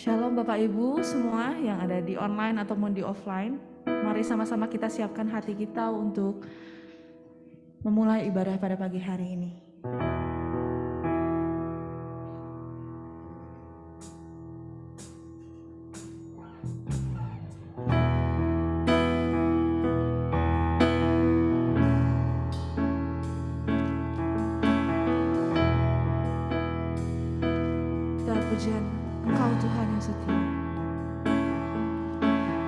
Shalom Bapak Ibu semua yang ada di online ataupun di offline. Mari sama-sama kita siapkan hati kita untuk memulai ibadah pada pagi hari ini. Kita pujian Engkau Tuhan yang setia.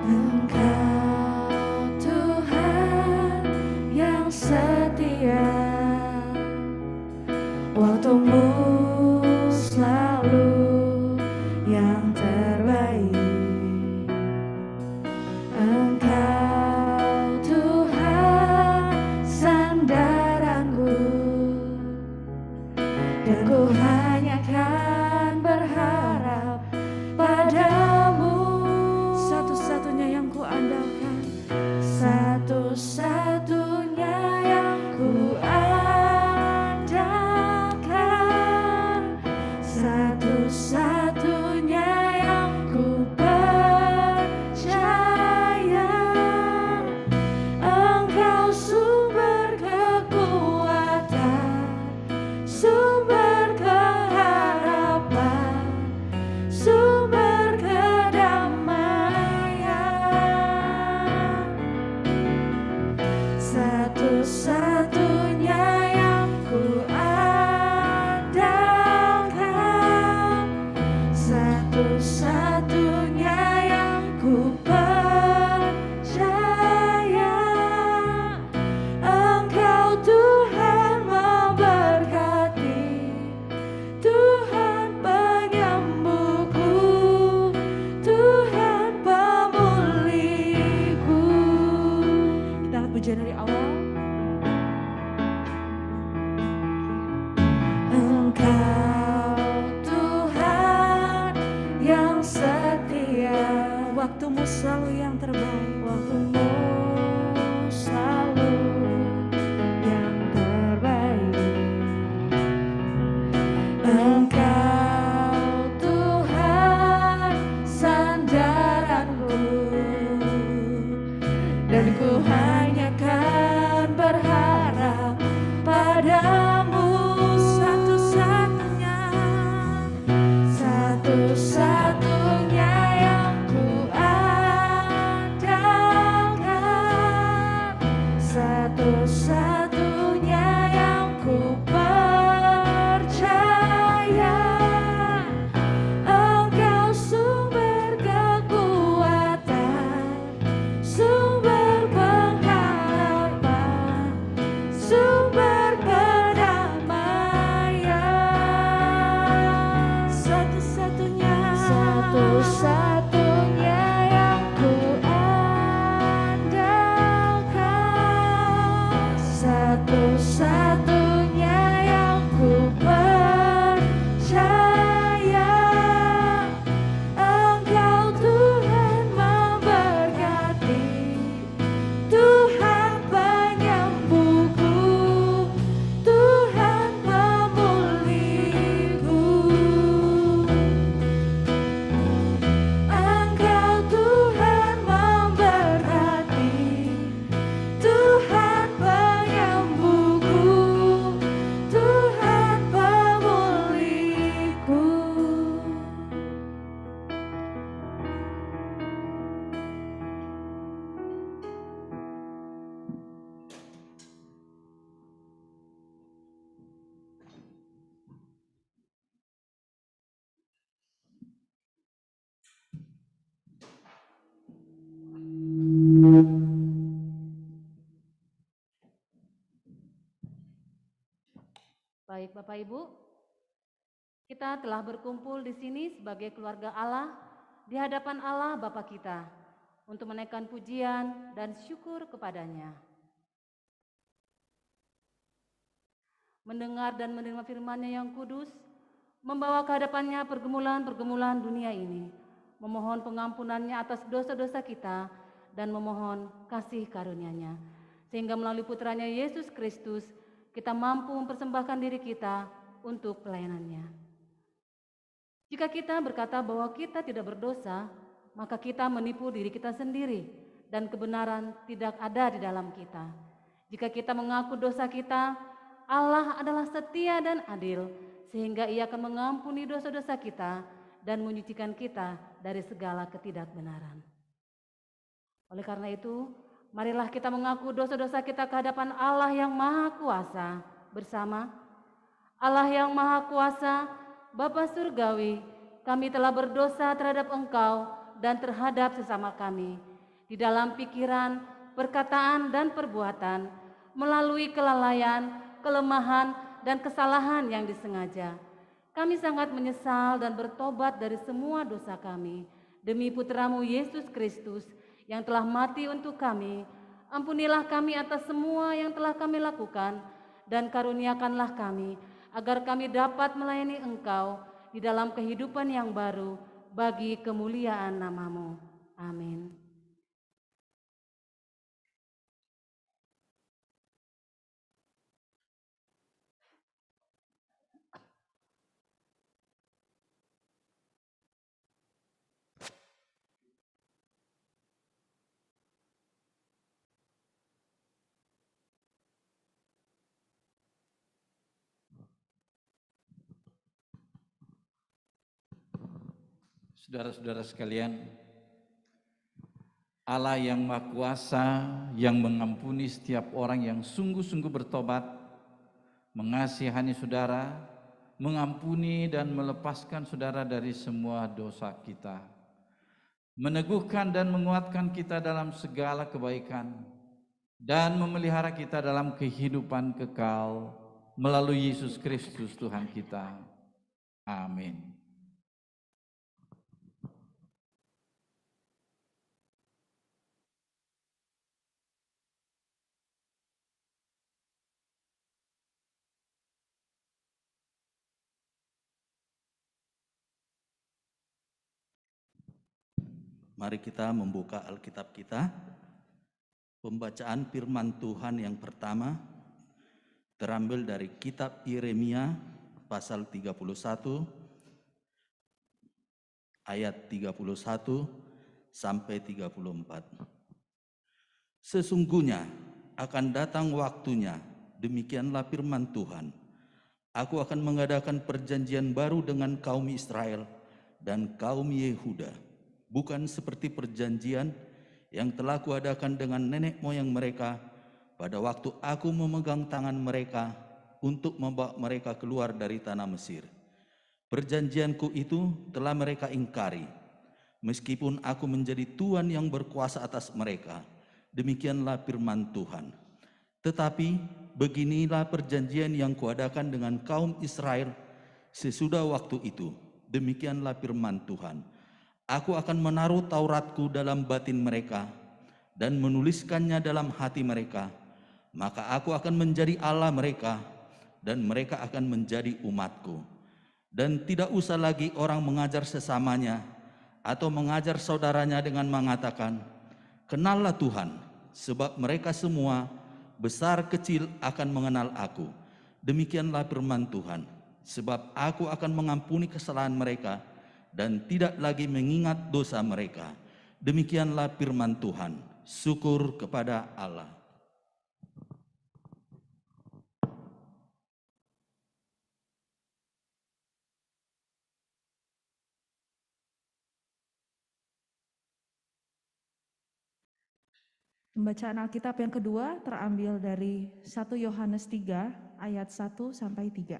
Engkau Tuhan yang setia, waktumu selalu yang terbaik. Engkau Tuhan sandaranku, dan ku hanya kan berharap padamu. Satu-satunya yang ku andalkan, satu-satunya yang ku andalkan, satu-satunya yang ku percaya. Engkau sumber kekuatan, sumber keharapan, sumber kedamaian. Satu-satunya yang ku andalkan, satu-satunya yang ku percaya. Engkau Tuhan memberkati, Tuhan penyembuhku, Tuhan pemulihku. Kita akan pujian dari awal. Engkau Tuhan yang setia, waktumu selalu yang terbaik, waktumu selalu yang terbaik. Engkau Tuhan sandaranku, dan ku hanya kan berharap padamu. Satu-satunya, satu-satunya yang ku andalkan, satu-satunya yang ku percaya. Engkau sumber kekuatan, sumber pengharapan, sumber kedamaian. Satu-satunya, satu-satunya yang ku andalkan, satu-satunya yang ku percaya. Engkau Tuhan memberkati, Tuhan penyembuhku, Tuhan pemulihku. Engkau Tuhan memberkati, Tuhan penyembuhku, Tuhan pemulihku. Baik Bapak Ibu, kita telah berkumpul di sini sebagai keluarga Allah di hadapan Allah Bapa kita untuk menaikkan pujian dan syukur kepadanya. Mendengar dan menerima firman-Nya yang kudus, membawa ke hadapannya pergumulan-pergumulan dunia ini, memohon pengampunannya atas dosa-dosa kita dan memohon kasih karunia-Nya, sehingga melalui putranya Yesus Kristus kita mampu mempersembahkan diri kita untuk pelayanannya. Jika kita berkata bahwa kita tidak berdosa, maka kita menipu diri kita sendiri dan kebenaran tidak ada di dalam kita. Jika kita mengaku dosa kita, Allah adalah setia dan adil, sehingga Ia akan mengampuni dosa-dosa kita dan menyucikan kita dari segala ketidakbenaran. Oleh karena itu, marilah kita mengaku dosa-dosa kita ke hadapan Allah yang Maha Kuasa bersama. Allah yang Maha Kuasa, Bapa Surgawi, kami telah berdosa terhadap Engkau dan terhadap sesama kami, di dalam pikiran, perkataan, dan perbuatan, melalui kelalaian, kelemahan, dan kesalahan yang disengaja. Kami sangat menyesal dan bertobat dari semua dosa kami. Demi Putramu Yesus Kristus yang telah mati untuk kami, ampunilah kami atas semua yang telah kami lakukan, dan karuniakanlah kami, agar kami dapat melayani Engkau di dalam kehidupan yang baru bagi kemuliaan nama-Mu. Amin. Saudara-saudara sekalian, Allah yang Maha Kuasa yang mengampuni setiap orang yang sungguh-sungguh bertobat, mengasihani saudara, mengampuni dan melepaskan saudara dari semua dosa kita, meneguhkan dan menguatkan kita dalam segala kebaikan, dan memelihara kita dalam kehidupan kekal melalui Yesus Kristus Tuhan kita. Amin. Mari kita membuka Alkitab kita. Pembacaan firman Tuhan yang pertama terambil dari kitab Yeremia pasal 31 ayat 31 sampai 34. Sesungguhnya akan datang waktunya, demikianlah firman Tuhan. Aku akan mengadakan perjanjian baru dengan kaum Israel dan kaum Yehuda, bukan seperti perjanjian yang telah kuadakan dengan nenek moyang mereka pada waktu aku memegang tangan mereka untuk membawa mereka keluar dari tanah Mesir. Perjanjianku itu telah mereka ingkari, meskipun aku menjadi Tuhan yang berkuasa atas mereka. Demikianlah firman Tuhan. Tetapi beginilah perjanjian yang kuadakan dengan kaum Israel sesudah waktu itu. Demikianlah firman Tuhan. Aku akan menaruh Tauratku dalam batin mereka dan menuliskannya dalam hati mereka. Maka aku akan menjadi Allah mereka dan mereka akan menjadi umatku. Dan tidak usah lagi orang mengajar sesamanya atau mengajar saudaranya dengan mengatakan, kenallah Tuhan, sebab mereka semua besar kecil akan mengenal aku. Demikianlah firman Tuhan, sebab aku akan mengampuni kesalahan mereka dan tidak lagi mengingat dosa mereka. Demikianlah firman Tuhan. Syukur kepada Allah. Pembacaan Alkitab yang kedua terambil dari 1 Yohanes 3 ayat 1 sampai 3.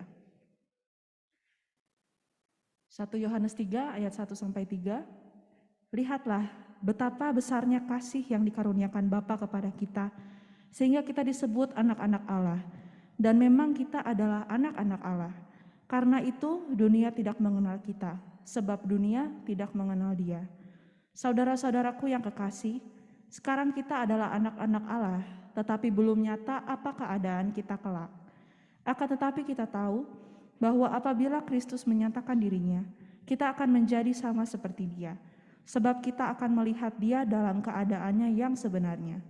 1 Yohanes 3 ayat 1 sampai 3. Lihatlah betapa besarnya kasih yang dikaruniakan Bapa kepada kita, sehingga kita disebut anak-anak Allah. Dan memang kita adalah anak-anak Allah. Karena itu dunia tidak mengenal kita, sebab dunia tidak mengenal Dia. Saudara-saudaraku yang kekasih, sekarang kita adalah anak-anak Allah, tetapi belum nyata apa keadaan kita kelak. Akan tetapi kita tahu bahwa apabila Kristus menyatakan dirinya, kita akan menjadi sama seperti Dia, sebab kita akan melihat Dia dalam keadaannya yang sebenarnya.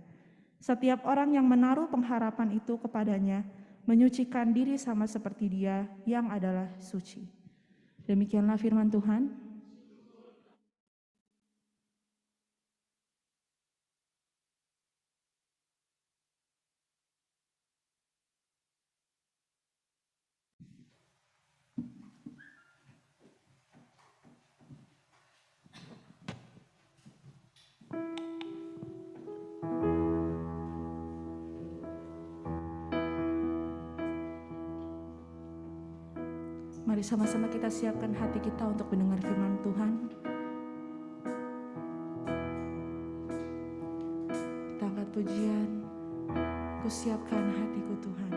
Setiap orang yang menaruh pengharapan itu kepadanya, menyucikan diri sama seperti Dia yang adalah suci. Demikianlah firman Tuhan. Mari sama-sama kita siapkan hati kita untuk mendengar firman Tuhan. Kita angkat pujian, ku siapkan hatiku Tuhan.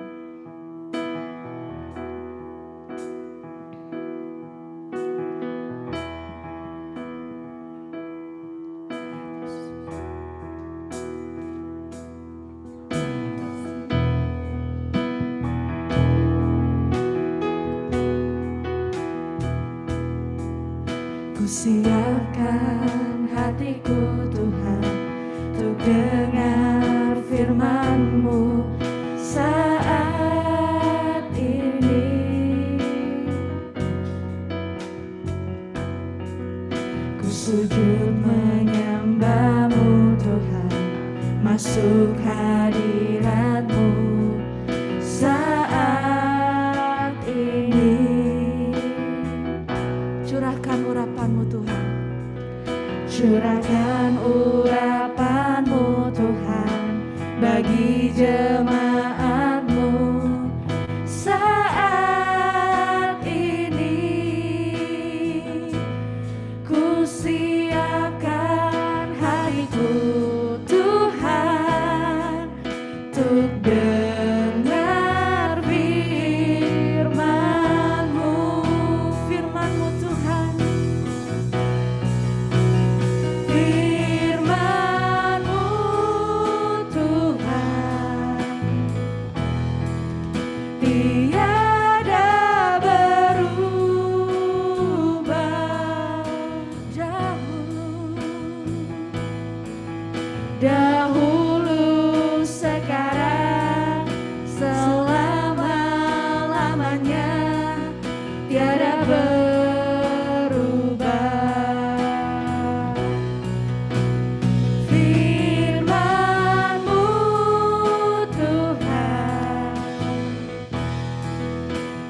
Ku siapkan hatiku Tuhan untuk dengar firman-Mu saat ini. Ku sujud menyembah-Mu Tuhan, masuk hadirat-Mu saat ini. Curahkan urapan-Mu Tuhan, curahkan urapan-Mu Tuhan bagi jemaat-Mu saat ini. Ku siapkan hatiku Tuhan untuk dengar firman-Mu, firman-Mu Tuhan, firman-Mu Tuhan, tiada berubah dahulu sekarang selama-lamanya tiada berubah. Firman-Mu Tuhan,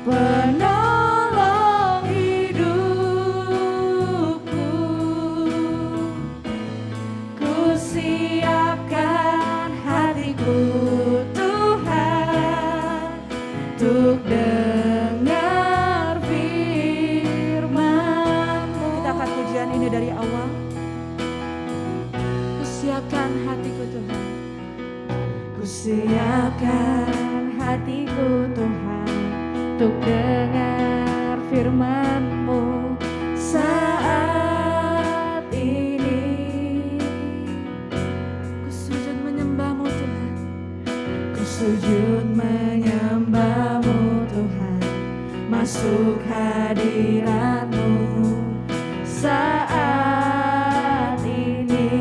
penolong hidupku. Ku siapkan hatiku Tuhan untuk dengar firman-Mu. Kita akan pujian ini dari awal. Ku siapkan hatiku Tuhan, ku siapkan hatiku Tuhan untuk dengar firman-Mu saat ini. Ku sujud menyembah-Mu Tuhan, ku sujud menyembah-Mu Tuhan, masuk hadirat-Mu saat ini.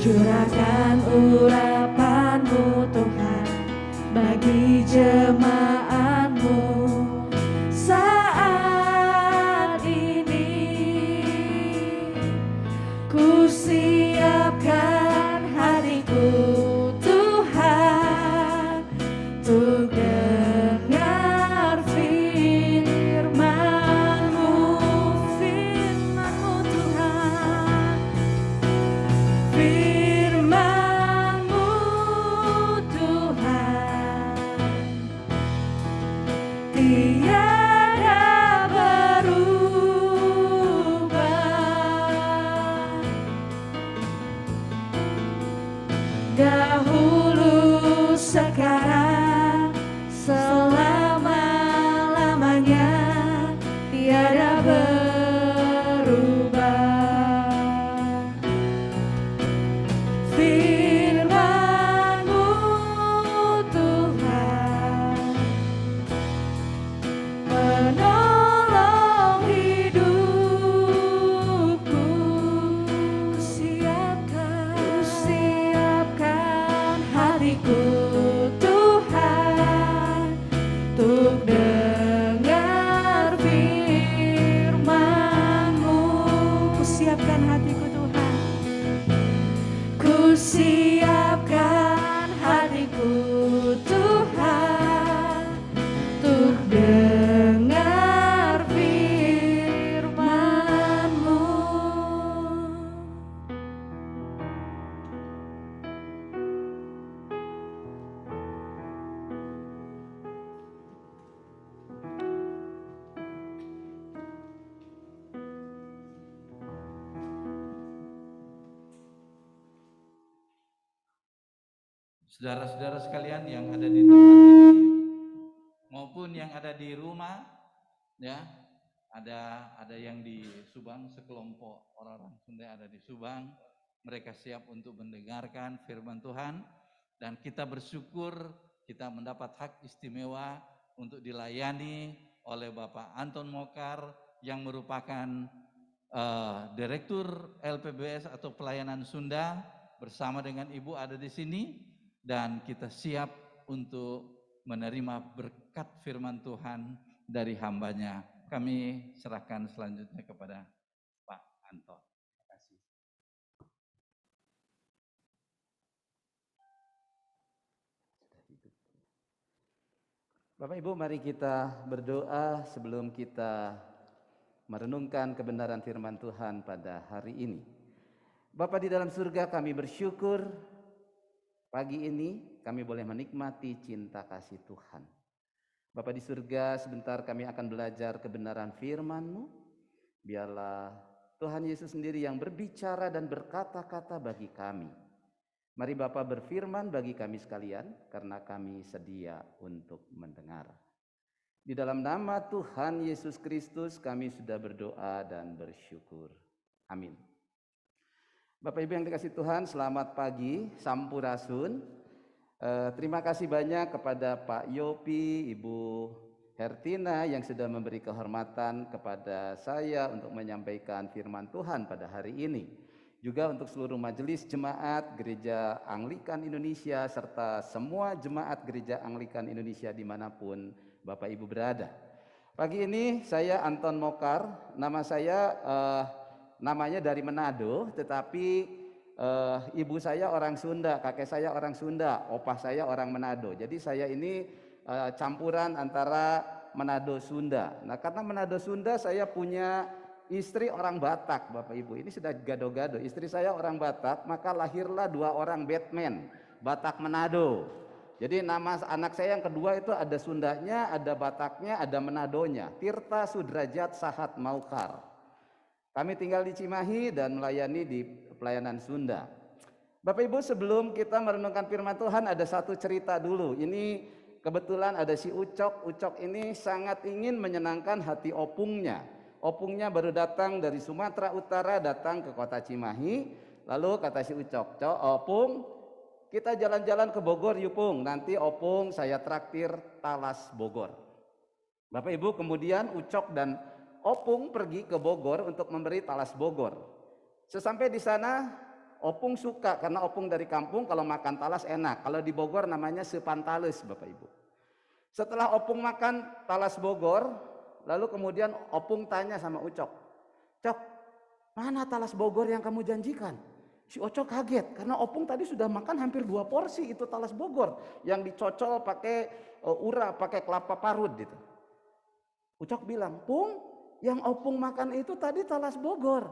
Curahkan urapan-Mu Tuhan bagi jemaat-Mu saat ini. Ku siapkan hatiku Tuhan untuk dengar firman-Mu, firman-Mu Tuhan, firman-Mu Tuhan, tiada berubah dahulu sekarang selama-lamanya tiada berubah. Firman-Mu Tuhan, penolong hidupku. Ku siapkan hatiku Tuhan hatiku Tuhan. Ku siapkan hatiku Tuhan, untuk dengar firman-Mu. Saudara-saudara sekalian yang ada di tempat ini maupun yang ada di rumah, ya, ada yang di Subang, sekelompok orang-orang Sunda ada di Subang, mereka siap untuk mendengarkan firman Tuhan, dan kita bersyukur kita mendapat hak istimewa untuk dilayani oleh Bapak Anton Mokar yang merupakan Direktur LPBS atau Pelayanan Sunda, bersama dengan Ibu ada di sini. Dan kita siap untuk menerima berkat firman Tuhan dari hambanya. Kami serahkan selanjutnya kepada Pak Anton. Terima kasih. Bapak Ibu, mari kita berdoa sebelum kita merenungkan kebenaran firman Tuhan pada hari ini. Bapa di dalam surga, kami bersyukur pagi ini kami boleh menikmati cinta kasih Tuhan. Bapa di surga, sebentar kami akan belajar kebenaran firman-Mu. Biarlah Tuhan Yesus sendiri yang berbicara dan berkata-kata bagi kami. Mari Bapa berfirman bagi kami sekalian, karena kami sedia untuk mendengar. Di dalam nama Tuhan Yesus Kristus kami sudah berdoa dan bersyukur. Amin. Bapak Ibu yang dikasihi Tuhan, selamat pagi, sampurasun. Terima kasih banyak kepada Pak Yopi, Ibu Hertina yang sudah memberi kehormatan kepada saya untuk menyampaikan firman Tuhan pada hari ini. Juga untuk seluruh majelis jemaat Gereja Anglikan Indonesia serta semua jemaat Gereja Anglikan Indonesia dimanapun Bapak Ibu berada. Pagi ini saya Anton Mokar, nama saya namanya dari Manado, tetapi ibu saya orang Sunda, kakek saya orang Sunda, opah saya orang Manado. Jadi saya ini campuran antara Manado Sunda. Nah, karena Manado Sunda saya punya istri orang Batak, Bapak Ibu. Ini sudah gado-gado. Istri saya orang Batak, maka lahirlah 2 orang Batman, Batak Manado. Jadi nama anak saya yang kedua itu ada Sundanya, ada Bataknya, ada Manadonya. Tirta Sudrajat Sahat Maukar. Kami tinggal di Cimahi dan melayani di pelayanan Sunda. Bapak Ibu, sebelum kita merenungkan firman Tuhan ada satu cerita dulu. Ini kebetulan ada si Ucok. Ucok ini sangat ingin menyenangkan hati opungnya. Opungnya baru datang dari Sumatera Utara, datang ke kota Cimahi. Lalu kata si Ucok, Opung, kita jalan-jalan ke Bogor yuk Pung. Nanti Opung saya traktir talas Bogor. Bapak Ibu, kemudian Ucok dan Opung pergi ke Bogor untuk memberi talas Bogor. Sesampai di sana, Opung suka karena Opung dari kampung kalau makan talas enak. Kalau di Bogor namanya sepantales, Bapak Ibu. Setelah Opung makan talas Bogor, lalu kemudian Opung tanya sama Ucok, Cok, mana talas Bogor yang kamu janjikan? Si Ucok kaget karena Opung tadi sudah makan hampir 2 porsi itu talas Bogor yang dicocol pakai ura, pakai kelapa parut gitu. Ucok bilang, Pung, yang Opung makan itu tadi talas Bogor.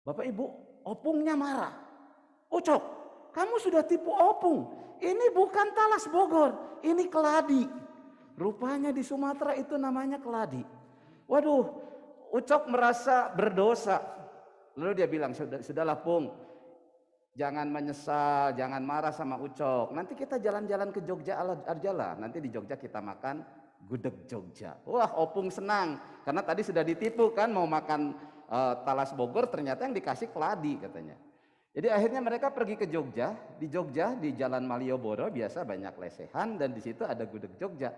Bapak Ibu, Opungnya marah. Ucok, kamu sudah tipu Opung. Ini bukan talas Bogor, ini keladi. Rupanya di Sumatera itu namanya keladi. Waduh, Ucok merasa berdosa. Lalu dia bilang, sudahlah Pung, jangan menyesal, jangan marah sama Ucok. Nanti kita jalan-jalan ke Jogja aja lah. Nanti di Jogja kita makan gudeg Jogja. Wah, Opung senang karena tadi sudah ditipu kan, mau makan talas Bogor, ternyata yang dikasih keladi katanya. Jadi akhirnya mereka pergi ke Jogja. Di Jogja di Jalan Malioboro biasa banyak lesehan dan di situ ada gudeg Jogja.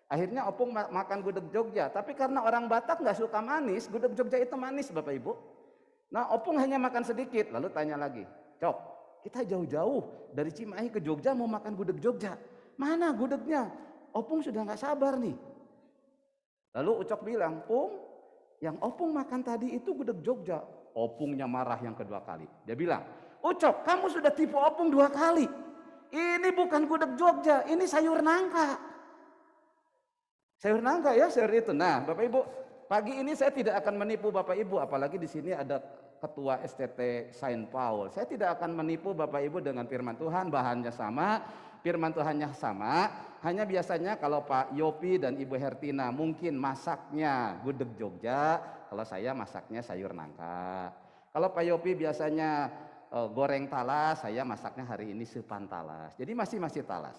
Akhirnya Opung makan gudeg Jogja, tapi karena orang Batak nggak suka manis, gudeg Jogja itu manis Bapak Ibu. Nah, Opung hanya makan sedikit, lalu tanya lagi, Cok, kita jauh-jauh dari Cimahi ke Jogja mau makan gudeg Jogja. Mana gudegnya? Opung sudah nggak sabar nih. Lalu Ucok bilang, Pung, yang Opung makan tadi itu gudeg Jogja. Opungnya marah yang kedua kali. Dia bilang, Ucok, kamu sudah tipu Opung 2 kali. Ini bukan gudeg Jogja, ini sayur nangka. Sayur nangka ya, sayur itu. Nah, Bapak Ibu, pagi ini saya tidak akan menipu Bapak Ibu, apalagi di sini ada Ketua STT Saint Paul. Saya tidak akan menipu Bapak Ibu dengan firman Tuhan, bahannya sama, firman Tuhannya sama. Hanya biasanya kalau Pak Yopi dan Ibu Hertina mungkin masaknya gudeg Jogja, kalau saya masaknya sayur nangka. Kalau Pak Yopi biasanya goreng talas, saya masaknya hari ini supan talas. Jadi masih talas.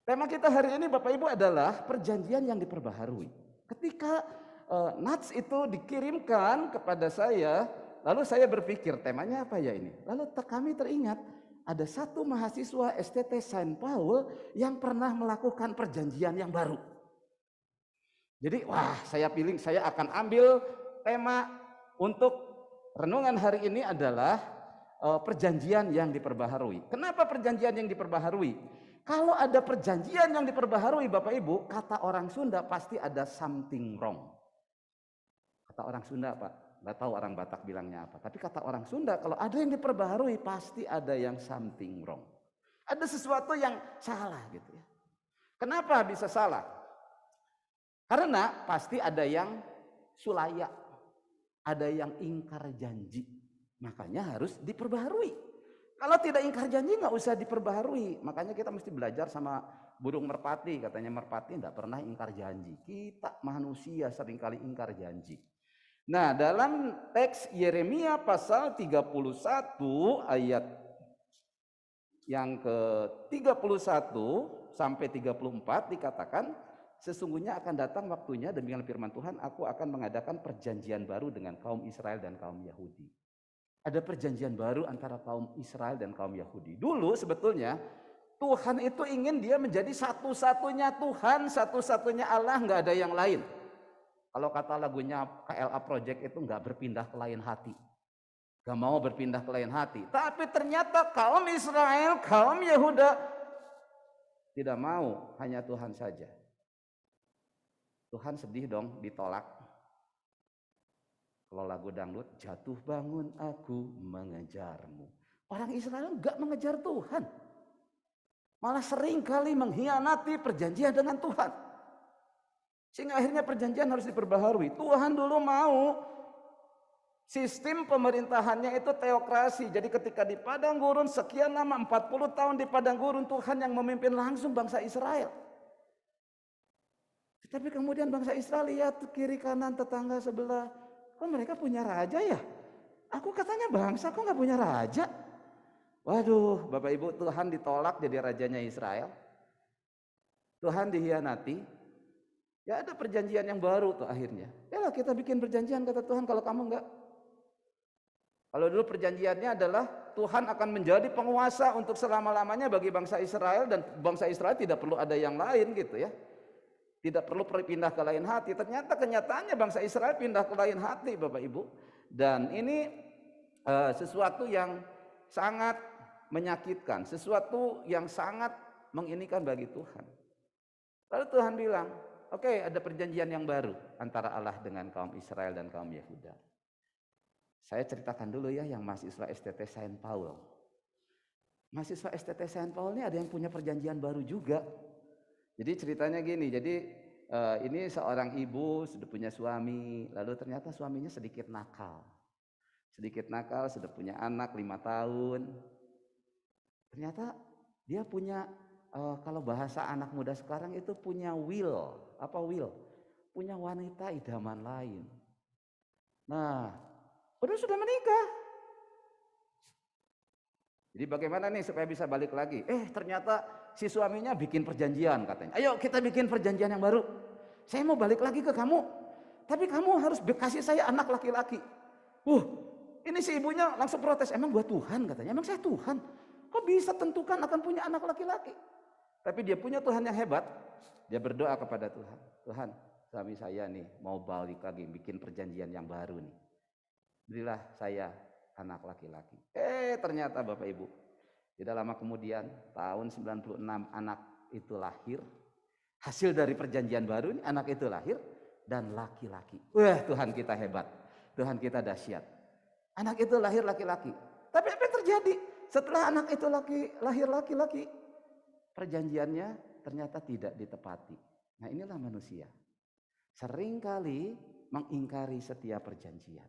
Tema kita hari ini Bapak Ibu adalah perjanjian yang diperbaharui. Ketika nats itu dikirimkan kepada saya, lalu saya berpikir temanya apa ya ini? Lalu kami teringat ada satu mahasiswa STT Saint Paul yang pernah melakukan perjanjian yang baru. Jadi saya akan ambil tema untuk renungan hari ini adalah perjanjian yang diperbaharui. Kenapa perjanjian yang diperbaharui? Kalau ada perjanjian yang diperbaharui Bapak Ibu, kata orang Sunda pasti ada something wrong. Kata orang Sunda Pak, nggak tahu orang Batak bilangnya apa. Tapi kata orang Sunda kalau ada yang diperbaharui pasti ada yang something wrong. Ada sesuatu yang salah gitu ya. Kenapa bisa salah? Karena pasti ada yang sulaya, ada yang ingkar janji. Makanya harus diperbaharui. Kalau tidak ingkar janji nggak usah diperbaharui. Makanya kita mesti belajar sama burung merpati. Katanya merpati tidak pernah ingkar janji. Kita manusia seringkali ingkar janji. Nah, dalam teks Yeremia pasal 31 ayat yang ke-31 sampai 34 dikatakan, sesungguhnya akan datang waktunya, demikian firman Tuhan, aku akan mengadakan perjanjian baru dengan kaum Israel dan kaum Yahudi. Ada perjanjian baru antara kaum Israel dan kaum Yahudi. Dulu sebetulnya Tuhan itu ingin dia menjadi satu-satunya Tuhan, satu-satunya Allah, nggak ada yang lain. Kalau kata lagunya KLA Project itu nggak berpindah ke lain hati. Nggak mau berpindah ke lain hati. Tapi ternyata kaum Israel, kaum Yehuda tidak mau, hanya Tuhan saja. Tuhan sedih dong ditolak. Kalau lagu dangdut, jatuh bangun aku mengejarmu. Orang Israel enggak mengejar Tuhan. Malah sering kali mengkhianati perjanjian dengan Tuhan. Sehingga akhirnya perjanjian harus diperbaharui. Tuhan dulu mau sistem pemerintahannya itu teokrasi. Jadi ketika di padang gurun sekian lama, 40 tahun di padang gurun, Tuhan yang memimpin langsung bangsa Israel. Tapi kemudian bangsa Israel lihat kiri kanan tetangga sebelah, kok mereka punya raja ya? Aku katanya bangsa kok nggak punya raja? Waduh, Bapak Ibu, Tuhan ditolak jadi rajanya Israel. Tuhan dihianati. Ya ada perjanjian yang baru tuh akhirnya. Yalah kita bikin perjanjian kata Tuhan, kalau kamu enggak. Kalau dulu perjanjiannya adalah Tuhan akan menjadi penguasa untuk selama-lamanya bagi bangsa Israel, dan bangsa Israel tidak perlu ada yang lain gitu ya. Tidak perlu pindah ke lain hati. Ternyata kenyataannya bangsa Israel pindah ke lain hati Bapak Ibu. Dan ini sesuatu yang sangat menyakitkan. Sesuatu yang sangat menginikan bagi Tuhan. Lalu Tuhan bilang, oke, ada perjanjian yang baru antara Allah dengan kaum Israel dan kaum Yehuda. Saya ceritakan dulu ya yang mahasiswa STT Saint Paul. Mahasiswa STT Saint Paul ini ada yang punya perjanjian baru juga. Jadi ceritanya gini, jadi ini seorang ibu sudah punya suami, lalu ternyata suaminya sedikit nakal. Sedikit nakal, sudah punya anak 5 tahun. Ternyata dia punya, kalau bahasa anak muda sekarang itu punya will. Apa will? Punya wanita idaman lain. Nah, padahal sudah menikah. Jadi bagaimana nih supaya bisa balik lagi? Ternyata si suaminya bikin perjanjian katanya. Ayo kita bikin perjanjian yang baru. Saya mau balik lagi ke kamu. Tapi kamu harus kasih saya anak laki-laki. Ini si ibunya langsung protes. Emang buat Tuhan katanya. Emang saya Tuhan. Kok bisa tentukan akan punya anak laki-laki? Tapi dia punya Tuhan yang hebat. Dia berdoa kepada Tuhan. Tuhan, suami saya nih mau balik lagi. Bikin perjanjian yang baru nih. Berilah saya anak laki-laki. Ternyata Bapak Ibu, tidak lama kemudian tahun 96 anak itu lahir. Hasil dari perjanjian baru ini anak itu lahir dan laki-laki. Wah, Tuhan kita hebat. Tuhan kita dahsyat. Anak itu lahir laki-laki. Tapi apa yang terjadi? Setelah anak itu lahir laki-laki, perjanjiannya ternyata tidak ditepati. Nah, inilah manusia. Seringkali mengingkari setiap perjanjian.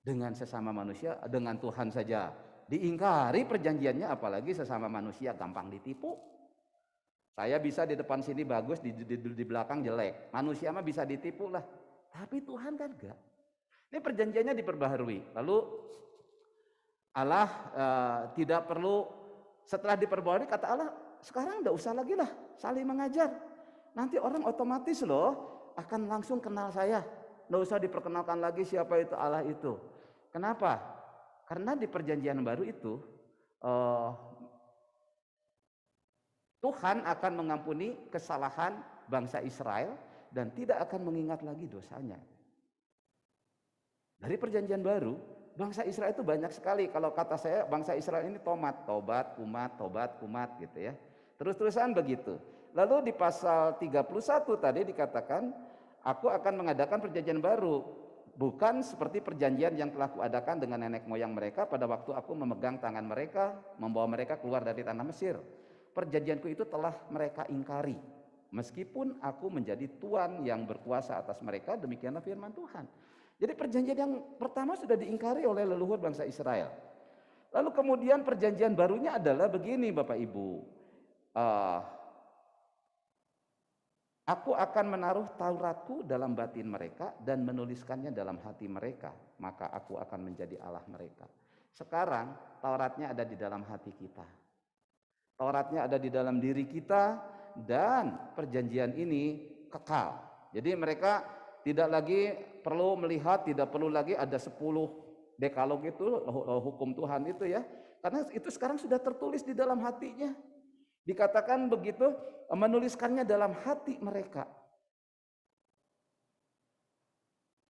Dengan sesama manusia, dengan Tuhan saja diingkari perjanjiannya, apalagi sesama manusia gampang ditipu. Saya bisa di depan sini bagus, di belakang jelek. Manusia mah bisa ditipu lah. Tapi Tuhan kan enggak. Ini perjanjiannya diperbaharui. Lalu Allah tidak perlu, setelah diperbaharui kata Allah, sekarang enggak usah lagi lah saling mengajar. Nanti orang otomatis loh akan langsung kenal saya. Enggak usah diperkenalkan lagi siapa itu Allah itu. Kenapa? Karena di perjanjian baru itu Tuhan akan mengampuni kesalahan bangsa Israel dan tidak akan mengingat lagi dosanya. Dari perjanjian baru, bangsa Israel itu banyak sekali. Kalau kata saya, bangsa Israel ini tobat, kumat gitu ya. Terus-terusan begitu. Lalu di pasal 31 tadi dikatakan, aku akan mengadakan perjanjian baru. Bukan seperti perjanjian yang telah kuadakan dengan nenek moyang mereka pada waktu aku memegang tangan mereka, membawa mereka keluar dari tanah Mesir. Perjanjianku itu telah mereka ingkari. Meskipun aku menjadi tuan yang berkuasa atas mereka, demikianlah firman Tuhan. Jadi perjanjian yang pertama sudah diingkari oleh leluhur bangsa Israel. Lalu kemudian perjanjian barunya adalah begini Bapak Ibu. Aku akan menaruh Tauratku dalam batin mereka dan menuliskannya dalam hati mereka. Maka aku akan menjadi Allah mereka. Sekarang Tauratnya ada di dalam hati kita. Tauratnya ada di dalam diri kita dan perjanjian ini kekal. Jadi mereka tidak lagi perlu melihat, tidak perlu lagi ada 10 dekalog itu, hukum Tuhan itu ya. Karena itu sekarang sudah tertulis di dalam hatinya. Dikatakan begitu, menuliskannya dalam hati mereka.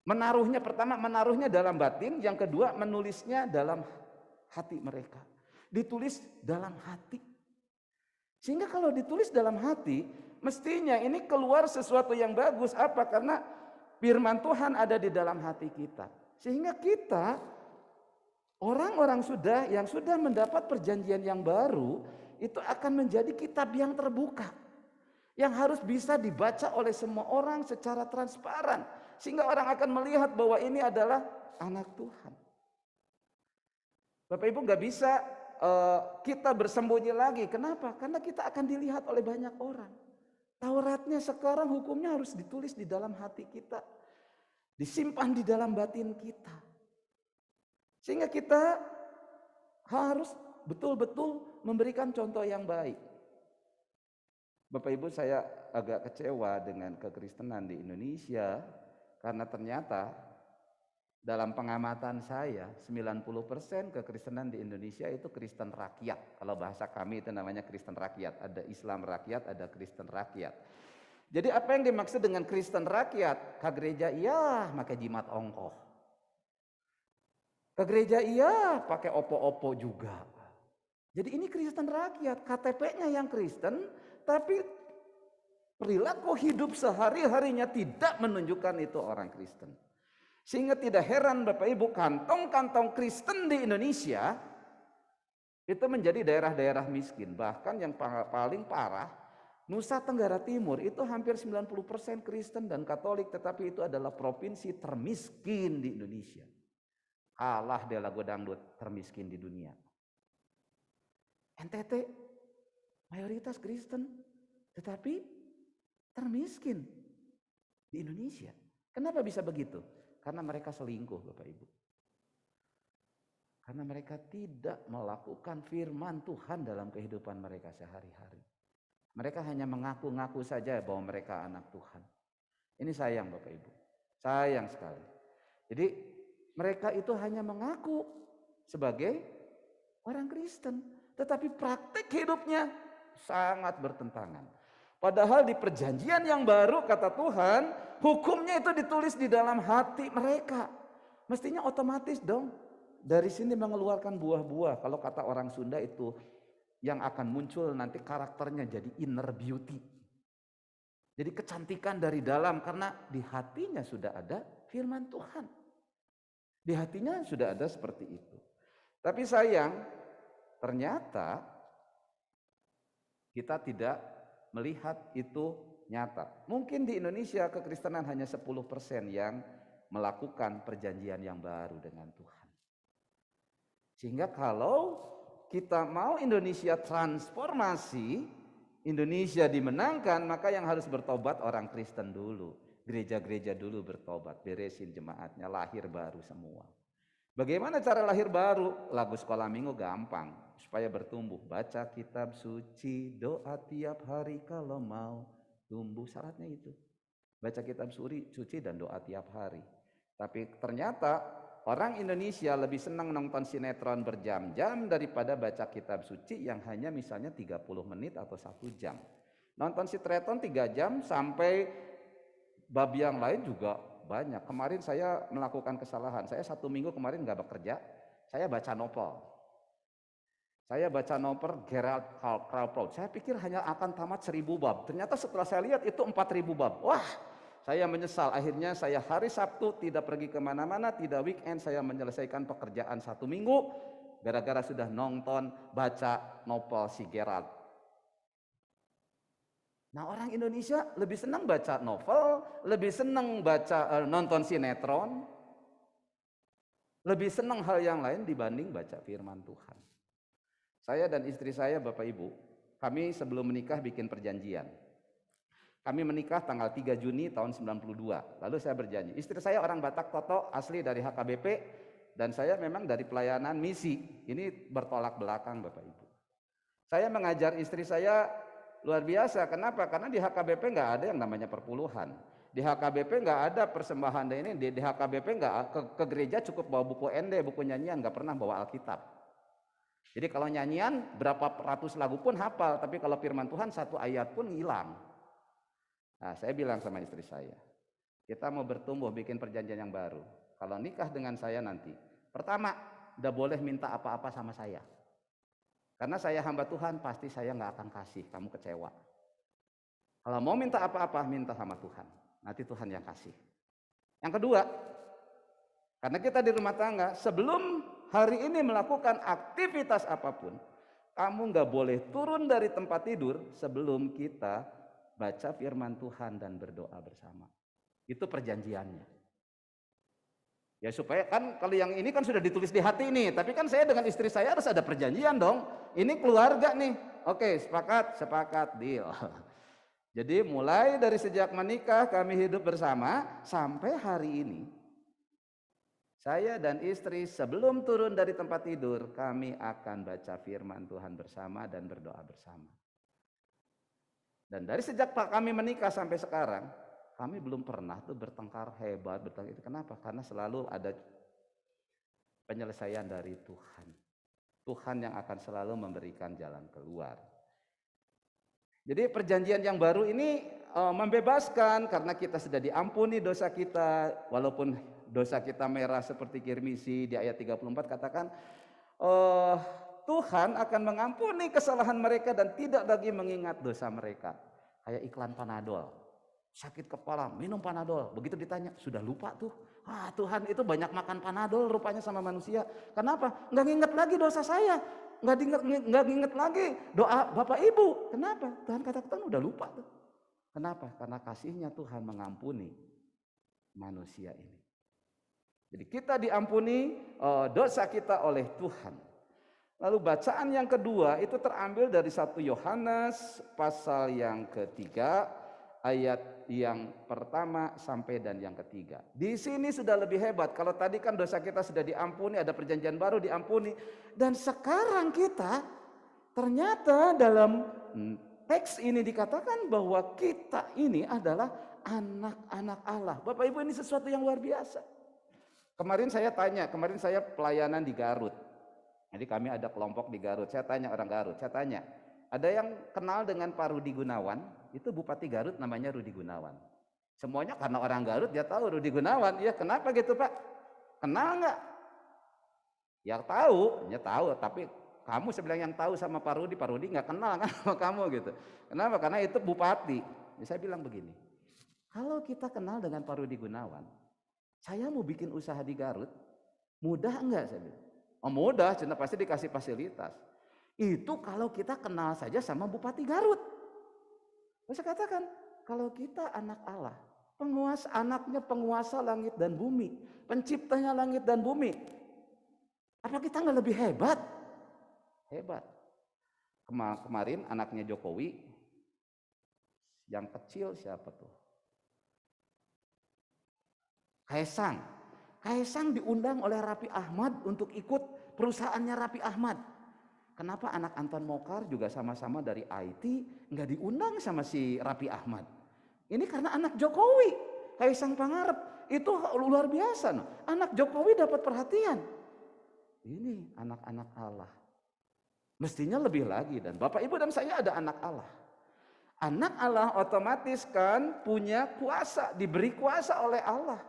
Menaruhnya pertama, menaruhnya dalam batin, yang kedua menulisnya dalam hati mereka. Ditulis dalam hati. Sehingga kalau ditulis dalam hati, mestinya ini keluar sesuatu yang bagus. Apa? Karena firman Tuhan ada di dalam hati kita. Sehingga kita, orang-orang yang sudah mendapat perjanjian yang baru, itu akan menjadi kitab yang terbuka. Yang harus bisa dibaca oleh semua orang secara transparan. Sehingga orang akan melihat bahwa ini adalah anak Tuhan. Bapak Ibu gak bisa kita bersembunyi lagi. Kenapa? Karena kita akan dilihat oleh banyak orang. Tauratnya sekarang hukumnya harus ditulis di dalam hati kita. Disimpan di dalam batin kita. Sehingga kita harus betul-betul memberikan contoh yang baik. Bapak Ibu, saya agak kecewa dengan kekristenan di Indonesia. Karena ternyata dalam pengamatan saya 90% kekristenan di Indonesia itu Kristen rakyat. Kalau bahasa kami itu namanya Kristen rakyat. Ada Islam rakyat, ada Kristen rakyat. Jadi apa yang dimaksud dengan Kristen rakyat? Ke gereja iya pakai jimat ongkoh. Ke gereja iya pakai opo-opo juga. Jadi ini Kristen rakyat, KTP-nya yang Kristen, tapi perilaku hidup sehari-harinya tidak menunjukkan itu orang Kristen. Sehingga tidak heran Bapak Ibu, kantong-kantong Kristen di Indonesia itu menjadi daerah-daerah miskin. Bahkan yang paling parah, Nusa Tenggara Timur itu hampir 90% Kristen dan Katolik, tetapi itu adalah provinsi termiskin di Indonesia. Kalah dia lagu dangdut termiskin di dunia. NTT mayoritas Kristen, tetapi termiskin di Indonesia. Kenapa bisa begitu? Karena mereka selingkuh Bapak Ibu. Karena mereka tidak melakukan firman Tuhan dalam kehidupan mereka sehari-hari. Mereka hanya mengaku-ngaku saja bahwa mereka anak Tuhan. Ini sayang Bapak Ibu. Sayang sekali. Jadi mereka itu hanya mengaku sebagai orang Kristen. Tetapi praktik hidupnya sangat bertentangan. Padahal di perjanjian yang baru kata Tuhan, hukumnya itu ditulis di dalam hati mereka. Mestinya otomatis dong. Dari sini mengeluarkan buah-buah. Kalau kata orang Sunda itu yang akan muncul nanti karakternya jadi inner beauty. Jadi kecantikan dari dalam karena di hatinya sudah ada firman Tuhan. Di hatinya sudah ada seperti itu. Tapi sayang, ternyata kita tidak melihat itu nyata. Mungkin di Indonesia kekristenan hanya 10% yang melakukan perjanjian yang baru dengan Tuhan. Sehingga kalau kita mau Indonesia transformasi, Indonesia dimenangkan, maka yang harus bertobat orang Kristen dulu. Gereja-gereja dulu bertobat, beresin jemaatnya, lahir baru semua. Bagaimana cara lahir baru? Lagu sekolah minggu gampang, supaya bertumbuh. Baca kitab suci, doa tiap hari kalau mau tumbuh, syaratnya itu. Baca kitab suci dan doa tiap hari. Tapi ternyata orang Indonesia lebih senang nonton sinetron berjam-jam daripada baca kitab suci yang hanya misalnya 30 menit atau 1 jam. Nonton sinetron 3 jam sampai bab yang lain juga banyak. Kemarin saya melakukan kesalahan. Saya 1 minggu kemarin nggak bekerja, saya baca novel. Saya baca novel Gerald Crawford. Saya pikir hanya akan tamat 1000 bab. Ternyata setelah saya lihat itu 4000 bab. Wah, saya menyesal. Akhirnya saya hari Sabtu tidak pergi kemana-mana, tidak weekend, saya menyelesaikan pekerjaan 1 minggu gara-gara sudah nonton baca novel si Gerald. Nah, orang Indonesia lebih senang baca novel, lebih senang baca nonton sinetron, lebih senang hal yang lain dibanding baca firman Tuhan. Saya dan istri saya, Bapak Ibu, kami sebelum menikah bikin perjanjian. Kami menikah tanggal 3 Juni tahun 92. Lalu saya berjanji, istri saya orang Batak Toto, asli dari HKBP, dan saya memang dari pelayanan misi. Ini bertolak belakang, Bapak Ibu. Saya mengajar istri saya luar biasa. Kenapa? Karena di HKBP nggak ada yang namanya perpuluhan. Di HKBP nggak ada persembahan dan ini. Di HKBP nggak ke gereja cukup bawa buku ND, buku nyanyian, nggak pernah bawa Alkitab. Jadi kalau nyanyian berapa ratus lagu pun hafal, tapi kalau firman Tuhan 1 ayat pun hilang. Nah, saya bilang sama istri saya, kita mau bertumbuh bikin perjanjian yang baru. Kalau nikah dengan saya nanti, pertama, udah boleh minta apa-apa sama saya. Karena saya hamba Tuhan, pasti saya nggak akan kasih, kamu kecewa. Kalau mau minta apa-apa, minta sama Tuhan. Nanti Tuhan yang kasih. Yang kedua, karena kita di rumah tangga, sebelum hari ini melakukan aktivitas apapun, kamu nggak boleh turun dari tempat tidur sebelum kita baca firman Tuhan dan berdoa bersama. Itu perjanjiannya. Ya supaya kan kalau yang ini kan sudah ditulis di hati nih, tapi kan saya dengan istri saya harus ada perjanjian dong. Ini keluarga nih. Oke, sepakat, deal. Jadi mulai dari sejak menikah kami hidup bersama sampai hari ini. Saya dan istri sebelum turun dari tempat tidur kami akan baca firman Tuhan bersama dan berdoa bersama. Dan dari sejak kami menikah sampai sekarang, kami belum pernah tuh bertengkar hebat, itu kenapa? Karena selalu ada penyelesaian dari Tuhan. Tuhan yang akan selalu memberikan jalan keluar. Jadi perjanjian yang baru ini membebaskan karena kita sudah diampuni dosa kita, walaupun dosa kita merah seperti kirmisi. Di ayat 34 katakan, Tuhan akan mengampuni kesalahan mereka dan tidak lagi mengingat dosa mereka. Kayak iklan Panadol. Sakit kepala, minum Panadol. Begitu ditanya, sudah lupa tuh. Tuhan itu banyak makan Panadol rupanya sama manusia. Kenapa? Nggak nginget lagi dosa saya. Nggak nginget lagi doa Bapak Ibu. Kenapa? Tuhan katakan udah lupa tuh. Kenapa? Karena kasihnya Tuhan mengampuni manusia ini. Jadi kita diampuni dosa kita oleh Tuhan. Lalu bacaan yang kedua itu terambil dari 1 Yohanes pasal yang ketiga, ayat yang pertama sampai dan yang ketiga. Di sini sudah lebih hebat. Kalau tadi kan dosa kita sudah diampuni, ada perjanjian baru diampuni. Dan sekarang kita ternyata dalam teks ini dikatakan bahwa kita ini adalah anak-anak Allah. Bapak Ibu, ini sesuatu yang luar biasa. Kemarin saya pelayanan di Garut. Jadi kami ada kelompok di Garut. Saya tanya orang Garut, ada yang kenal dengan Pak Rudi Gunawan? Itu Bupati Garut namanya Rudi Gunawan. Semuanya karena orang Garut dia tahu Rudi Gunawan. Ya kenapa gitu Pak? Kenal nggak? Ya tahu, tapi kamu sebenarnya yang tahu sama Pak Rudi nggak kenal kan sama kamu gitu. Kenapa? Karena itu Bupati. Ya, saya bilang begini, kalau kita kenal dengan Pak Rudi Gunawan, saya mau bikin usaha di Garut, Mudah enggak saya bilang? Oh mudah, cina pasti dikasih fasilitas. Itu kalau kita kenal saja sama Bupati Garut. Saya katakan, kalau kita anak Allah, anaknya penguasa langit dan bumi, penciptanya langit dan bumi, apa kita nggak lebih hebat? Hebat. Kemarin anaknya Jokowi, yang kecil siapa tuh? Kaisang. Kaisang diundang oleh Raffi Ahmad untuk ikut perusahaannya Raffi Ahmad. Kenapa anak Anton Mokhar juga sama-sama dari IT nggak diundang sama si Raffi Ahmad? Ini karena anak Jokowi, Kaisang Pangarep. Itu luar biasa. No. Anak Jokowi dapat perhatian. Ini anak-anak Allah. Mestinya lebih lagi. Dan Bapak Ibu dan saya ada anak Allah. Anak Allah otomatis kan punya kuasa, diberi kuasa oleh Allah.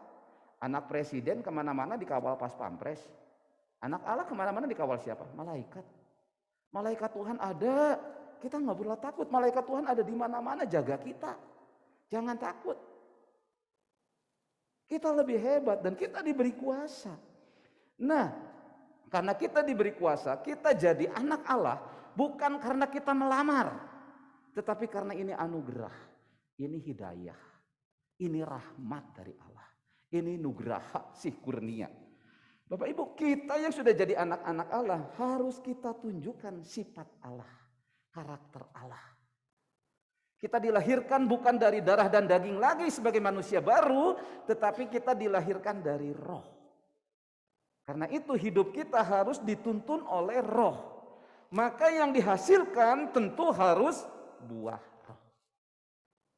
Anak presiden kemana-mana dikawal pas pampres. Anak Allah kemana-mana dikawal siapa? Malaikat. Malaikat Tuhan ada. Kita nggak perlu takut. Malaikat Tuhan ada di mana-mana jaga kita. Jangan takut. Kita lebih hebat dan kita diberi kuasa. Nah, karena kita diberi kuasa, kita jadi anak Allah bukan karena kita melamar, tetapi karena ini anugerah, ini hidayah, ini rahmat dari Allah. Ini nugraha si kurnia. Bapak Ibu, kita yang sudah jadi anak-anak Allah harus kita tunjukkan sifat Allah, karakter Allah. Kita dilahirkan bukan dari darah dan daging lagi sebagai manusia baru, tetapi kita dilahirkan dari roh. Karena itu hidup kita harus dituntun oleh roh. Maka yang dihasilkan tentu harus buah roh.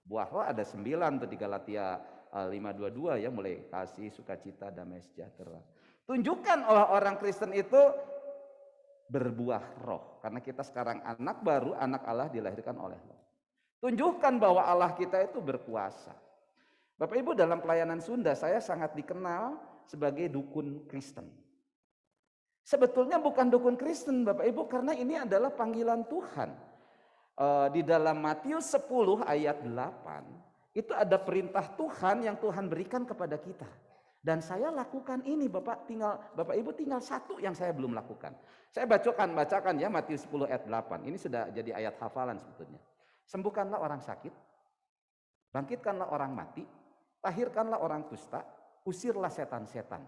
Buah roh ada 9 tuh di Galatia 5:22 ya, mulai kasih, sukacita, damai sejahtera. Tunjukkan orang Kristen itu berbuah roh. Karena kita sekarang anak baru, anak Allah dilahirkan oleh roh. Tunjukkan bahwa Allah kita itu berkuasa. Bapak Ibu, dalam pelayanan Sunda saya sangat dikenal sebagai dukun Kristen. Sebetulnya bukan dukun Kristen Bapak Ibu, karena ini adalah panggilan Tuhan. Di dalam Matius 10 ayat 8 itu ada perintah Tuhan yang Tuhan berikan kepada kita. Dan saya lakukan ini Bapak Ibu tinggal satu yang saya belum lakukan. Saya bacakan ya Matius 10 ayat 8. Ini sudah jadi ayat hafalan sebetulnya. Sembuhkanlah orang sakit, bangkitkanlah orang mati, tahirkanlah orang kusta, usirlah setan-setan.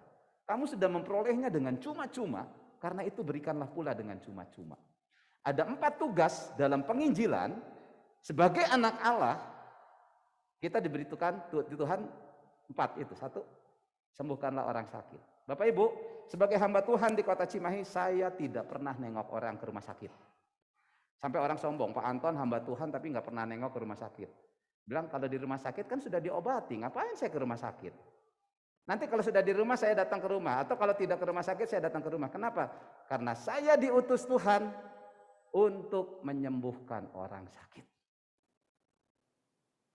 Kamu sudah memperolehnya dengan cuma-cuma, karena itu berikanlah pula dengan cuma-cuma. Ada 4 tugas dalam penginjilan sebagai anak Allah. Kita diberitakan Tuhan 4 itu. 1, sembuhkanlah orang sakit. Bapak Ibu, sebagai hamba Tuhan di kota Cimahi, saya tidak pernah nengok orang ke rumah sakit. Sampai orang sombong, Pak Anton hamba Tuhan tapi nggak pernah nengok ke rumah sakit. Bilang kalau di rumah sakit kan sudah diobati, ngapain saya ke rumah sakit? Nanti kalau sudah di rumah saya datang ke rumah, atau kalau tidak ke rumah sakit saya datang ke rumah. Kenapa? Karena saya diutus Tuhan untuk menyembuhkan orang sakit.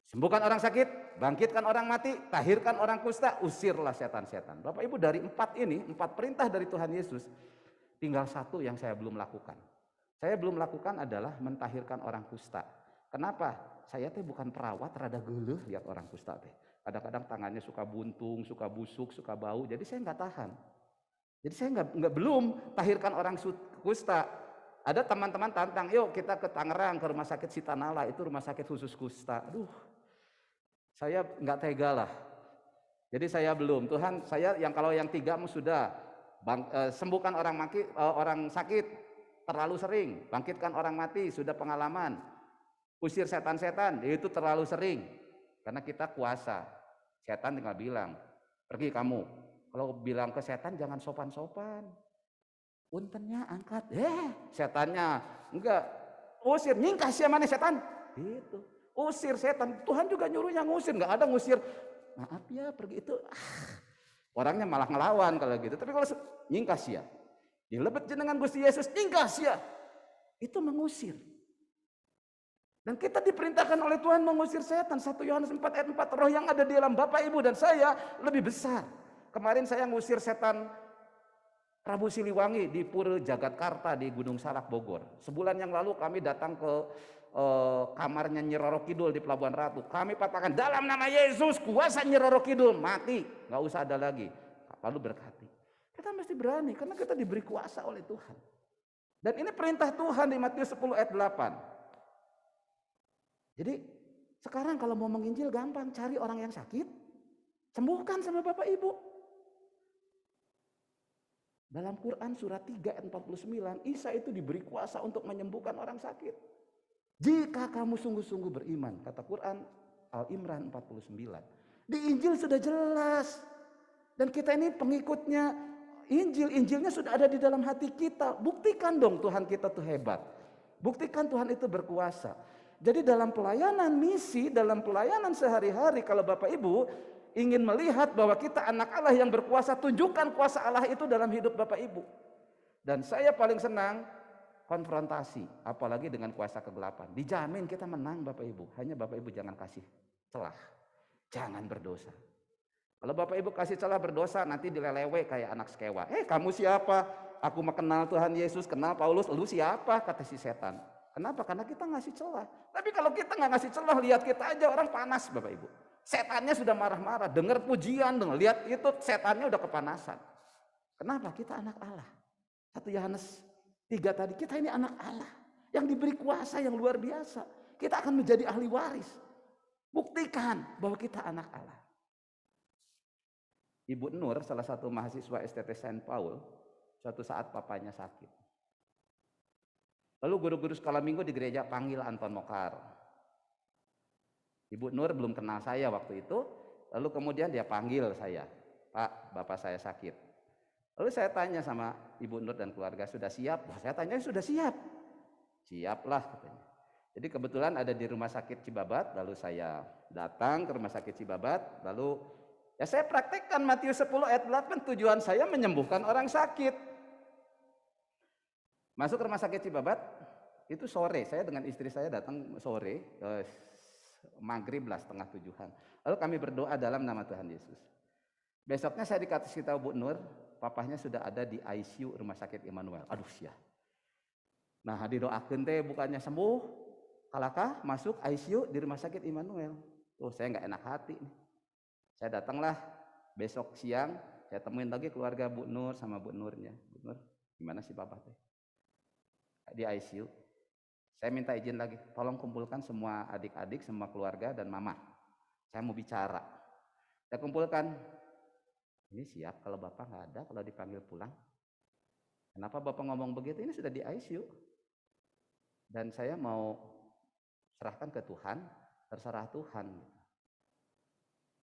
Sembuhkan orang sakit, bangkitkan orang mati, tahirkan orang kusta, usirlah setan-setan. Bapak Ibu, dari 4 ini, 4 perintah dari Tuhan Yesus, tinggal 1 yang saya belum lakukan. Saya belum lakukan adalah mentahirkan orang kusta. Kenapa? Saya teh bukan perawat, rada geuleuh lihat orang kusta teh. Kadang-kadang tangannya suka buntung, suka busuk, suka bau, jadi saya nggak tahan. Jadi saya belum tahirkan orang kusta. Ada teman-teman tantang, yuk kita ke Tangerang, ke rumah sakit Sitanala, itu rumah sakit khusus kusta. Aduh, saya nggak tega lah. Jadi saya belum. Tuhan, saya kalau yang 3 sudah. Sembuhkan orang sakit, terlalu sering. Bangkitkan orang mati, sudah pengalaman. Usir setan-setan, itu terlalu sering. Karena kita kuasa. Setan tinggal bilang, pergi kamu. Kalau bilang ke setan jangan sopan-sopan. Puntennya angkat, setannya enggak, usir, nyingkah siapa mana setan, itu, usir setan. Tuhan juga nyuruhnya ngusir, enggak ada ngusir, maaf ya pergi itu, orangnya malah ngelawan kalau gitu. Tapi kalau nyingkah sia, dilebet jenengan Gusti Yesus, nyingkah sia, itu mengusir. Dan kita diperintahkan oleh Tuhan mengusir setan. 1 Yohanes 4 ayat 4, roh yang ada di dalam Bapak Ibu dan saya lebih besar. Kemarin saya ngusir setan Prabu Siliwangi di Pura Jagatkarta di Gunung Salak Bogor. Sebulan yang lalu kami datang ke kamarnya Nyi Roro Kidul di Pelabuhan Ratu. Kami katakan dalam nama Yesus kuasa Nyi Roro Kidul mati, nggak usah ada lagi. Lalu berkati. Kita mesti berani karena kita diberi kuasa oleh Tuhan. Dan ini perintah Tuhan di Matius 10 ayat 8. Jadi sekarang kalau mau menginjil gampang, cari orang yang sakit, sembuhkan sama Bapak Ibu. Dalam Quran surat 3 ayat 49, Isa itu diberi kuasa untuk menyembuhkan orang sakit. Jika kamu sungguh-sungguh beriman, kata Quran Al-Imran 49. Di Injil sudah jelas. Dan kita ini pengikutnya Injilnya sudah ada di dalam hati kita. Buktikan dong Tuhan kita tuh hebat. Buktikan Tuhan itu berkuasa. Jadi dalam pelayanan misi, dalam pelayanan sehari-hari, kalau Bapak Ibu ingin melihat bahwa kita anak Allah yang berkuasa, tunjukkan kuasa Allah itu dalam hidup Bapak Ibu. Dan saya paling senang konfrontasi, apalagi dengan kuasa kegelapan. Dijamin kita menang Bapak Ibu. Hanya Bapak Ibu jangan kasih celah. Jangan berdosa. Kalau Bapak Ibu kasih celah berdosa, nanti dilelewe kayak anak sekewa. Kamu siapa? Aku mau kenal Tuhan Yesus, kenal Paulus. Lu siapa? Kata si setan. Kenapa? Karena kita ngasih celah. Tapi kalau kita nggak ngasih celah, lihat kita aja orang panas Bapak Ibu. Setannya sudah marah-marah. Dengar pujian, lihat itu setannya udah kepanasan. Kenapa? Kita anak Allah. 1 Yohanes 3 tadi, kita ini anak Allah. Yang diberi kuasa yang luar biasa. Kita akan menjadi ahli waris. Buktikan bahwa kita anak Allah. Ibu Nur, salah satu mahasiswa STT Saint Paul, suatu saat papanya sakit. Lalu guru-guru sekolah minggu di gereja panggil Anton Mokar. Ibu Nur belum kenal saya waktu itu, lalu kemudian dia panggil saya, Pak, bapak saya sakit. Lalu saya tanya sama Ibu Nur dan keluarga, sudah siap? Saya tanya, sudah siap. Siaplah katanya. Jadi kebetulan ada di rumah sakit Cibabat, lalu saya datang ke rumah sakit Cibabat, lalu ya saya praktekkan Matius 10 ayat 8, tujuan saya menyembuhkan orang sakit. Masuk ke rumah sakit Cibabat, itu sore, saya dengan istri saya datang sore, maghrib lah, 6:30. Lalu kami berdoa dalam nama Tuhan Yesus. Besoknya saya dikasih tahu Bu Nur, papahnya sudah ada di ICU rumah sakit Immanuel. Aduh sia. Nah didoakan teh bukannya sembuh, kalakah masuk ICU di rumah sakit Immanuel. Saya nggak enak hati nih. Saya datanglah besok siang, saya temuin lagi keluarga Bu Nur sama Bu Nurnya. Bu Nur, gimana sih Bapak teh? Di ICU. Saya minta izin lagi, tolong kumpulkan semua adik-adik, semua keluarga dan mama. Saya mau bicara. Saya kumpulkan. Ini siap kalau Bapak nggak ada, kalau dipanggil pulang. Kenapa Bapak ngomong begitu? Ini sudah di ICU. Dan saya mau serahkan ke Tuhan, terserah Tuhan.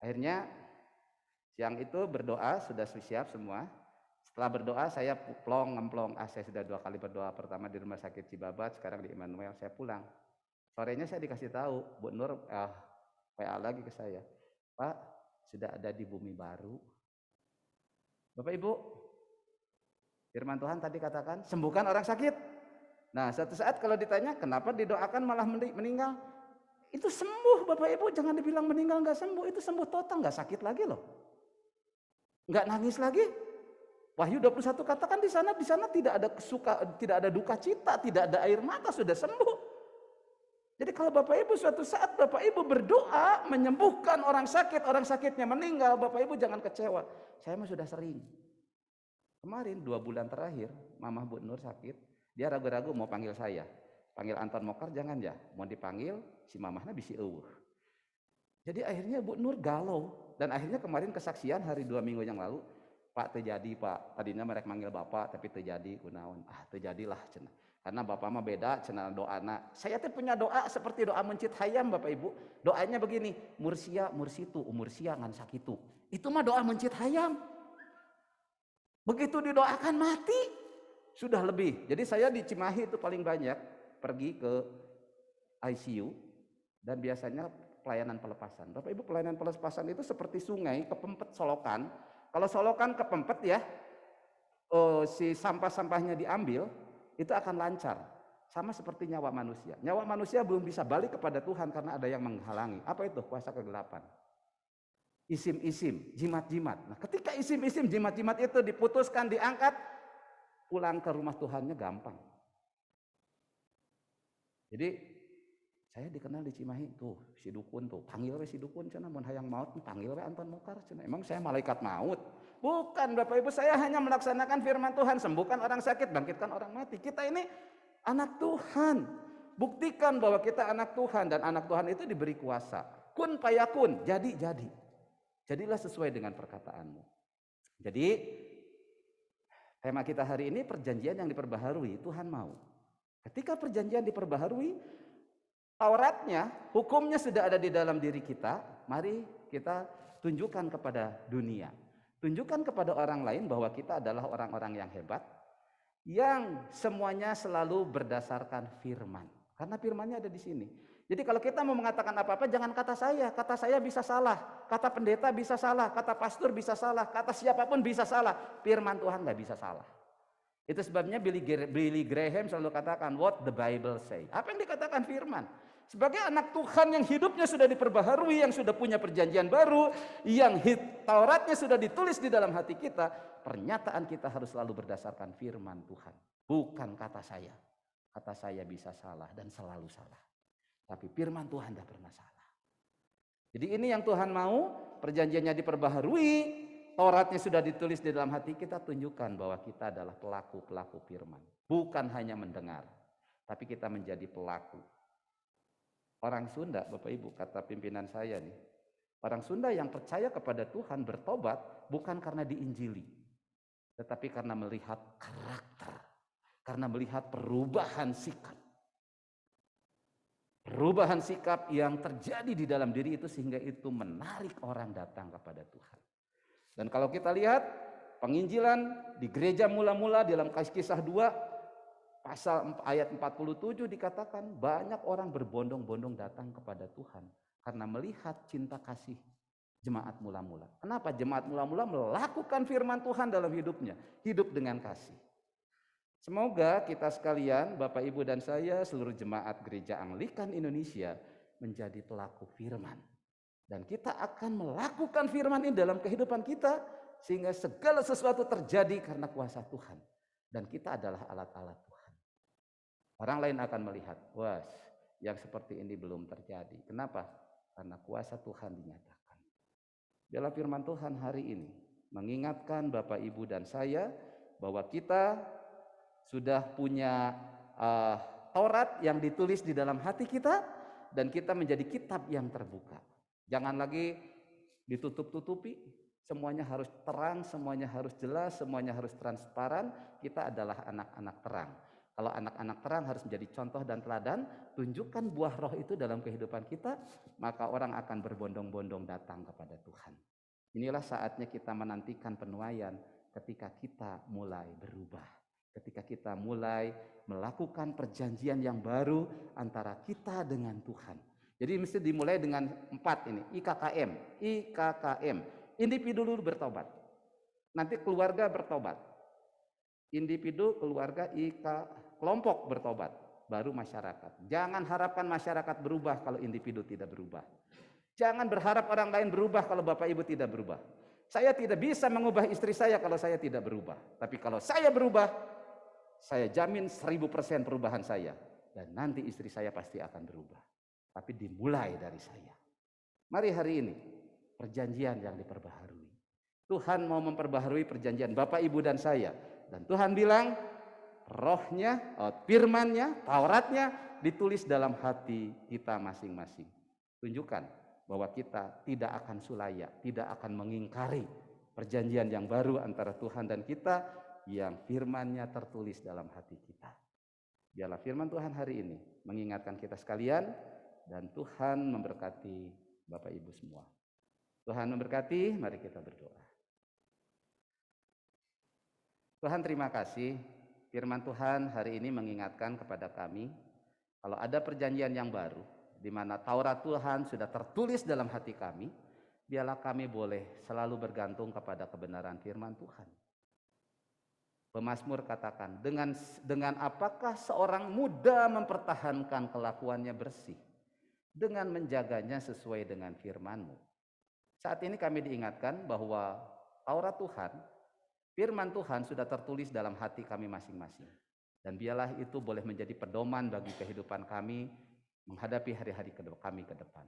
Akhirnya siang itu berdoa, sudah siap semua. Setelah berdoa saya ngemplong. Saya sudah 2 kali berdoa, pertama di rumah sakit Cibabat, sekarang di Immanuel. Saya pulang. Sorenya saya dikasih tahu, Bu Nur WA lagi ke saya. Pak, sudah ada di bumi baru. Bapak Ibu, firman Tuhan tadi katakan, sembuhkan orang sakit. Nah suatu saat kalau ditanya, kenapa didoakan malah meninggal? Itu sembuh Bapak Ibu, jangan dibilang meninggal nggak sembuh, itu sembuh total, nggak sakit lagi loh, nggak nangis lagi. Wahyu 21 katakan di sana tidak ada duka cita, tidak ada air mata, sudah sembuh. Jadi kalau Bapak Ibu suatu saat Bapak Ibu berdoa menyembuhkan orang sakit, orang sakitnya meninggal, Bapak Ibu jangan kecewa. Saya mah sudah sering. Kemarin 2 bulan terakhir, Mama Bu Nur sakit, dia ragu-ragu mau panggil saya. Panggil Anton Mokar jangan ya, mau dipanggil si mamahnya bisi eueuh. Jadi akhirnya Bu Nur galau dan akhirnya kemarin kesaksian hari 2 minggu yang lalu, Pak terjadi Pak, tadinya mereka manggil Bapak tapi terjadi kunaon. Terjadilah cenah. Karena Bapak mah beda cenah doana. Saya teh punya doa seperti doa mencit hayam Bapak Ibu. Doanya begini, mursia mursitu umursia ngan sakitu. Itu mah doa mencit hayam. Begitu didoakan mati sudah lebih. Jadi saya di Cimahi itu paling banyak pergi ke ICU dan biasanya pelayanan pelepasan. Bapak Ibu, pelayanan pelepasan itu seperti sungai kepempet solokan. Kalau solokan kepempet ya, si sampah-sampahnya diambil, itu akan lancar. Sama seperti nyawa manusia. Nyawa manusia belum bisa balik kepada Tuhan karena ada yang menghalangi. Apa itu? Kuasa kegelapan. Isim-isim, jimat-jimat. Nah, ketika isim-isim, jimat-jimat itu diputuskan, diangkat, pulang ke rumah Tuhannya gampang. Jadi Saya dikenal di Cimahi, tuh si dukun tuh, panggil we si dukun cenah mun hayang maut panggil we Anton Mokar cenah. Emang saya malaikat maut? Bukan Bapak Ibu, saya hanya melaksanakan firman Tuhan, sembuhkan orang sakit, bangkitkan orang mati. Kita ini anak Tuhan. Buktikan bahwa kita anak Tuhan, dan anak Tuhan itu diberi kuasa. Kun payakun, jadi. Jadilah sesuai dengan perkataanmu. Jadi tema kita hari ini perjanjian yang diperbaharui, Tuhan mau. Ketika perjanjian diperbaharui, Tauratnya, hukumnya sudah ada di dalam diri kita, mari kita tunjukkan kepada dunia. Tunjukkan kepada orang lain bahwa kita adalah orang-orang yang hebat, yang semuanya selalu berdasarkan firman. Karena firmannya ada di sini. Jadi kalau kita mau mengatakan apa-apa, jangan kata saya bisa salah, kata pendeta bisa salah, kata pastor bisa salah, kata siapapun bisa salah. Firman Tuhan nggak bisa salah. Itu sebabnya Billy Graham selalu katakan, what the Bible say. Apa yang dikatakan firman? Sebagai anak Tuhan yang hidupnya sudah diperbaharui, yang sudah punya perjanjian baru, yang Tauratnya sudah ditulis di dalam hati kita, pernyataan kita harus selalu berdasarkan firman Tuhan. Bukan kata saya. Kata saya bisa salah dan selalu salah. Tapi firman Tuhan tidak pernah salah. Jadi ini yang Tuhan mau, perjanjiannya diperbaharui, Tauratnya sudah ditulis di dalam hati kita, tunjukkan bahwa kita adalah pelaku-pelaku firman. Bukan hanya mendengar, tapi kita menjadi pelaku. Orang Sunda, Bapak Ibu, kata pimpinan saya nih, orang Sunda yang percaya kepada Tuhan bertobat bukan karena diinjili, tetapi karena melihat karakter, karena melihat perubahan sikap. Perubahan sikap yang terjadi di dalam diri itu sehingga itu menarik orang datang kepada Tuhan. Dan kalau kita lihat penginjilan di gereja mula-mula dalam Kisah 2, pasal ayat 47 dikatakan banyak orang berbondong-bondong datang kepada Tuhan karena melihat cinta kasih jemaat mula-mula. Kenapa? Jemaat mula-mula melakukan firman Tuhan dalam hidupnya, hidup dengan kasih. Semoga kita sekalian, Bapak Ibu dan saya, seluruh jemaat Gereja Anglikan Indonesia menjadi pelaku firman. Dan kita akan melakukan firman ini dalam kehidupan kita sehingga segala sesuatu terjadi karena kuasa Tuhan. Dan kita adalah alat-alat Tuhan. Orang lain akan melihat, wah, yang seperti ini belum terjadi. Kenapa? Karena kuasa Tuhan dinyatakan. Biarlah firman Tuhan hari ini mengingatkan Bapak, Ibu, dan saya bahwa kita sudah punya Taurat yang ditulis di dalam hati kita dan kita menjadi kitab yang terbuka. Jangan lagi ditutup-tutupi, semuanya harus terang, semuanya harus jelas, semuanya harus transparan. Kita adalah anak-anak terang. Kalau anak-anak terang harus menjadi contoh dan teladan, tunjukkan buah roh itu dalam kehidupan kita, maka orang akan berbondong-bondong datang kepada Tuhan. Inilah saatnya kita menantikan penuaian ketika kita mulai berubah. Ketika kita mulai melakukan perjanjian yang baru antara kita dengan Tuhan. Jadi mesti dimulai dengan 4 ini, IKKM. Individu dulu bertobat. Nanti keluarga bertobat. Individu, keluarga, kelompok bertobat. Baru masyarakat. Jangan harapkan masyarakat berubah kalau individu tidak berubah. Jangan berharap orang lain berubah kalau Bapak Ibu tidak berubah. Saya tidak bisa mengubah istri saya kalau saya tidak berubah. Tapi kalau saya berubah, saya jamin 1000% perubahan saya. Dan nanti istri saya pasti akan berubah. Tapi dimulai dari saya. Mari hari ini, perjanjian yang diperbaharui. Tuhan mau memperbaharui perjanjian Bapak, Ibu, dan saya. Dan Tuhan bilang, rohnya, firmannya, Tauratnya ditulis dalam hati kita masing-masing. Tunjukkan bahwa kita tidak akan sulaya, tidak akan mengingkari perjanjian yang baru antara Tuhan dan kita, yang firman-Nya tertulis dalam hati kita. Biarlah firman Tuhan hari ini mengingatkan kita sekalian, dan Tuhan memberkati Bapak Ibu semua. Tuhan memberkati, mari kita berdoa. Tuhan, terima kasih. Firman Tuhan hari ini mengingatkan kepada kami, kalau ada perjanjian yang baru, di mana Taurat Tuhan sudah tertulis dalam hati kami, biarlah kami boleh selalu bergantung kepada kebenaran firman Tuhan. Pemazmur katakan, dengan apakah seorang muda mempertahankan kelakuannya bersih, dengan menjaganya sesuai dengan firman-Mu. Saat ini kami diingatkan bahwa Taurat Tuhan, firman Tuhan sudah tertulis dalam hati kami masing-masing. Dan biarlah itu boleh menjadi pedoman bagi kehidupan kami menghadapi hari-hari kami ke depan.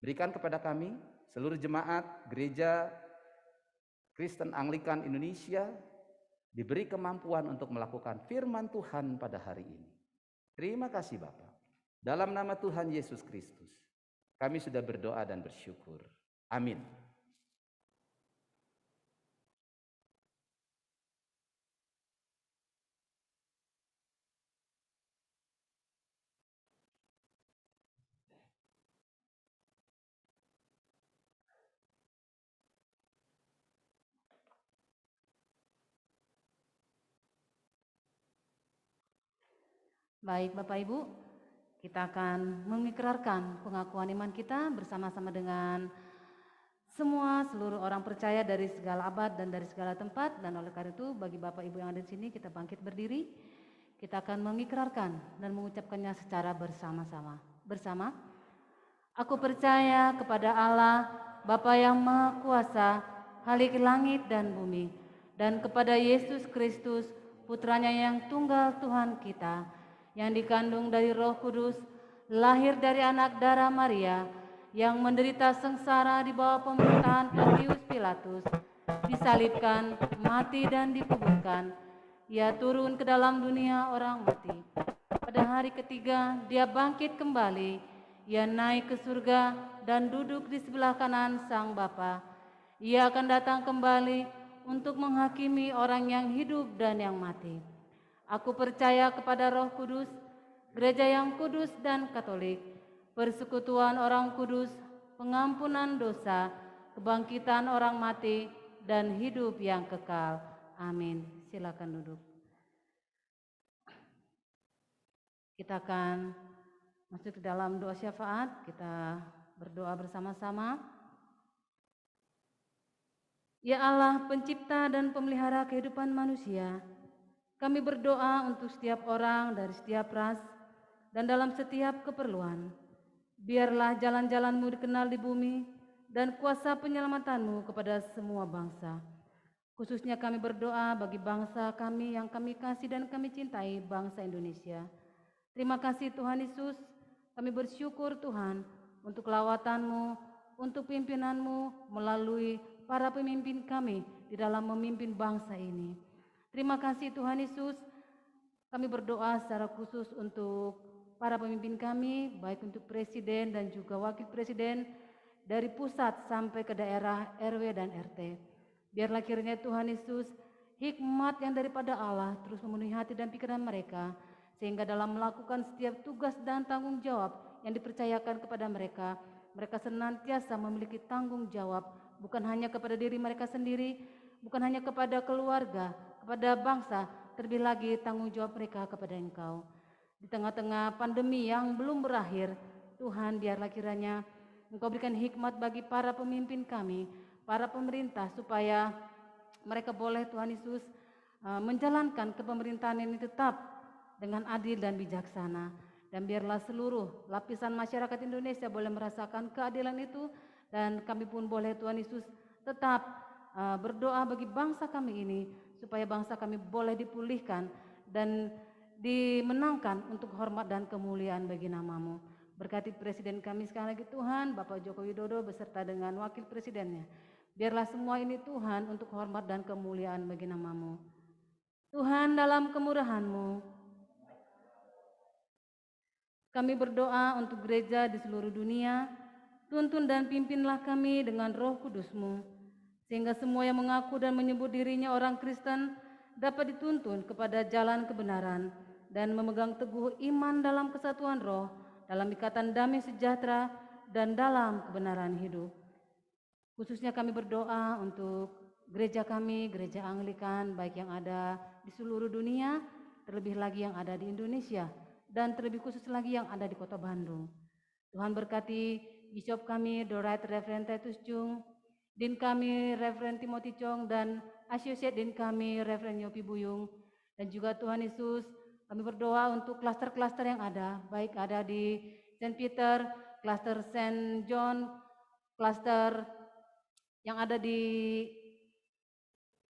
Berikan kepada kami, seluruh jemaat Gereja Kristen Anglikan Indonesia, diberi kemampuan untuk melakukan firman Tuhan pada hari ini. Terima kasih Bapa. Dalam nama Tuhan Yesus Kristus, kami sudah berdoa dan bersyukur. Amin. Baik Bapak Ibu, kita akan mengikrarkan pengakuan iman kita bersama-sama dengan seluruh orang percaya dari segala abad dan dari segala tempat. Dan oleh karena itu bagi Bapak Ibu yang ada di sini, kita bangkit berdiri. Kita akan mengikrarkan dan mengucapkannya secara bersama-sama. Bersama, aku percaya kepada Allah, Bapa yang Maha Kuasa, Khalik langit dan bumi, dan kepada Yesus Kristus, Putranya yang tunggal Tuhan kita, yang dikandung dari Roh Kudus, lahir dari anak darah Maria, yang menderita sengsara di bawah pemerintahan Pontius Pilatus, disalibkan, mati dan dikuburkan. Ia turun ke dalam dunia orang mati. Pada hari ketiga dia bangkit kembali. Ia naik ke surga dan duduk di sebelah kanan Sang Bapa. Ia akan datang kembali untuk menghakimi orang yang hidup dan yang mati. Aku percaya kepada Roh Kudus, Gereja yang kudus dan katolik, persekutuan orang kudus, pengampunan dosa, kebangkitan orang mati, dan hidup yang kekal. Amin. Silakan duduk. Kita akan masuk ke dalam doa syafaat. Kita berdoa bersama-sama. Ya Allah, pencipta dan pemelihara kehidupan manusia, kami berdoa untuk setiap orang dari setiap ras dan dalam setiap keperluan. Biarlah jalan-jalan-Mu dikenal di bumi dan kuasa penyelamatan-Mu kepada semua bangsa. Khususnya kami berdoa bagi bangsa kami yang kami kasih dan kami cintai, bangsa Indonesia. Terima kasih Tuhan Yesus, kami bersyukur Tuhan untuk lawatan-Mu, untuk pimpinan-Mu melalui para pemimpin kami di dalam memimpin bangsa ini. Terima kasih Tuhan Yesus, kami berdoa secara khusus untuk para pemimpin kami, baik untuk presiden dan juga wakil presiden, dari pusat sampai ke daerah RW dan RT. Biarlah kiranya Tuhan Yesus, hikmat yang daripada Allah terus memenuhi hati dan pikiran mereka, sehingga dalam melakukan setiap tugas dan tanggung jawab yang dipercayakan kepada mereka, mereka senantiasa memiliki tanggung jawab, bukan hanya kepada diri mereka sendiri, bukan hanya kepada keluarga, kepada bangsa, terlebih lagi tanggung jawab mereka kepada Engkau. Di tengah-tengah pandemi yang belum berakhir, Tuhan biarlah kiranya Engkau berikan hikmat bagi para pemimpin kami, para pemerintah, supaya mereka boleh Tuhan Yesus menjalankan kepemerintahan ini tetap dengan adil dan bijaksana. Dan biarlah seluruh lapisan masyarakat Indonesia boleh merasakan keadilan itu, dan kami pun boleh Tuhan Yesus tetap berdoa bagi bangsa kami ini, supaya bangsa kami boleh dipulihkan dan dimenangkan untuk hormat dan kemuliaan bagi nama-Mu. Berkati Presiden kami sekali lagi Tuhan, Bapak Joko Widodo beserta dengan Wakil Presidennya. Biarlah semua ini Tuhan untuk hormat dan kemuliaan bagi nama-Mu. Tuhan dalam kemurahan-Mu, kami berdoa untuk gereja di seluruh dunia, tuntun dan pimpinlah kami dengan Roh Kudus-Mu, sehingga semua yang mengaku dan menyebut dirinya orang Kristen dapat dituntun kepada jalan kebenaran dan memegang teguh iman dalam kesatuan roh, dalam ikatan damai sejahtera, dan dalam kebenaran hidup. Khususnya kami berdoa untuk gereja kami, gereja Anglikan, baik yang ada di seluruh dunia, terlebih lagi yang ada di Indonesia, dan terlebih khusus lagi yang ada di Kota Bandung. Tuhan berkati Bishop kami, The Right Reverend Titus Chung, Din kami, Reverend Timothy Chong, dan Associate Din kami, Reverend Yopi Buyung. Dan juga Tuhan Yesus, kami berdoa untuk klaster-klaster yang ada, baik ada di St. Peter, klaster St. John, klaster yang ada di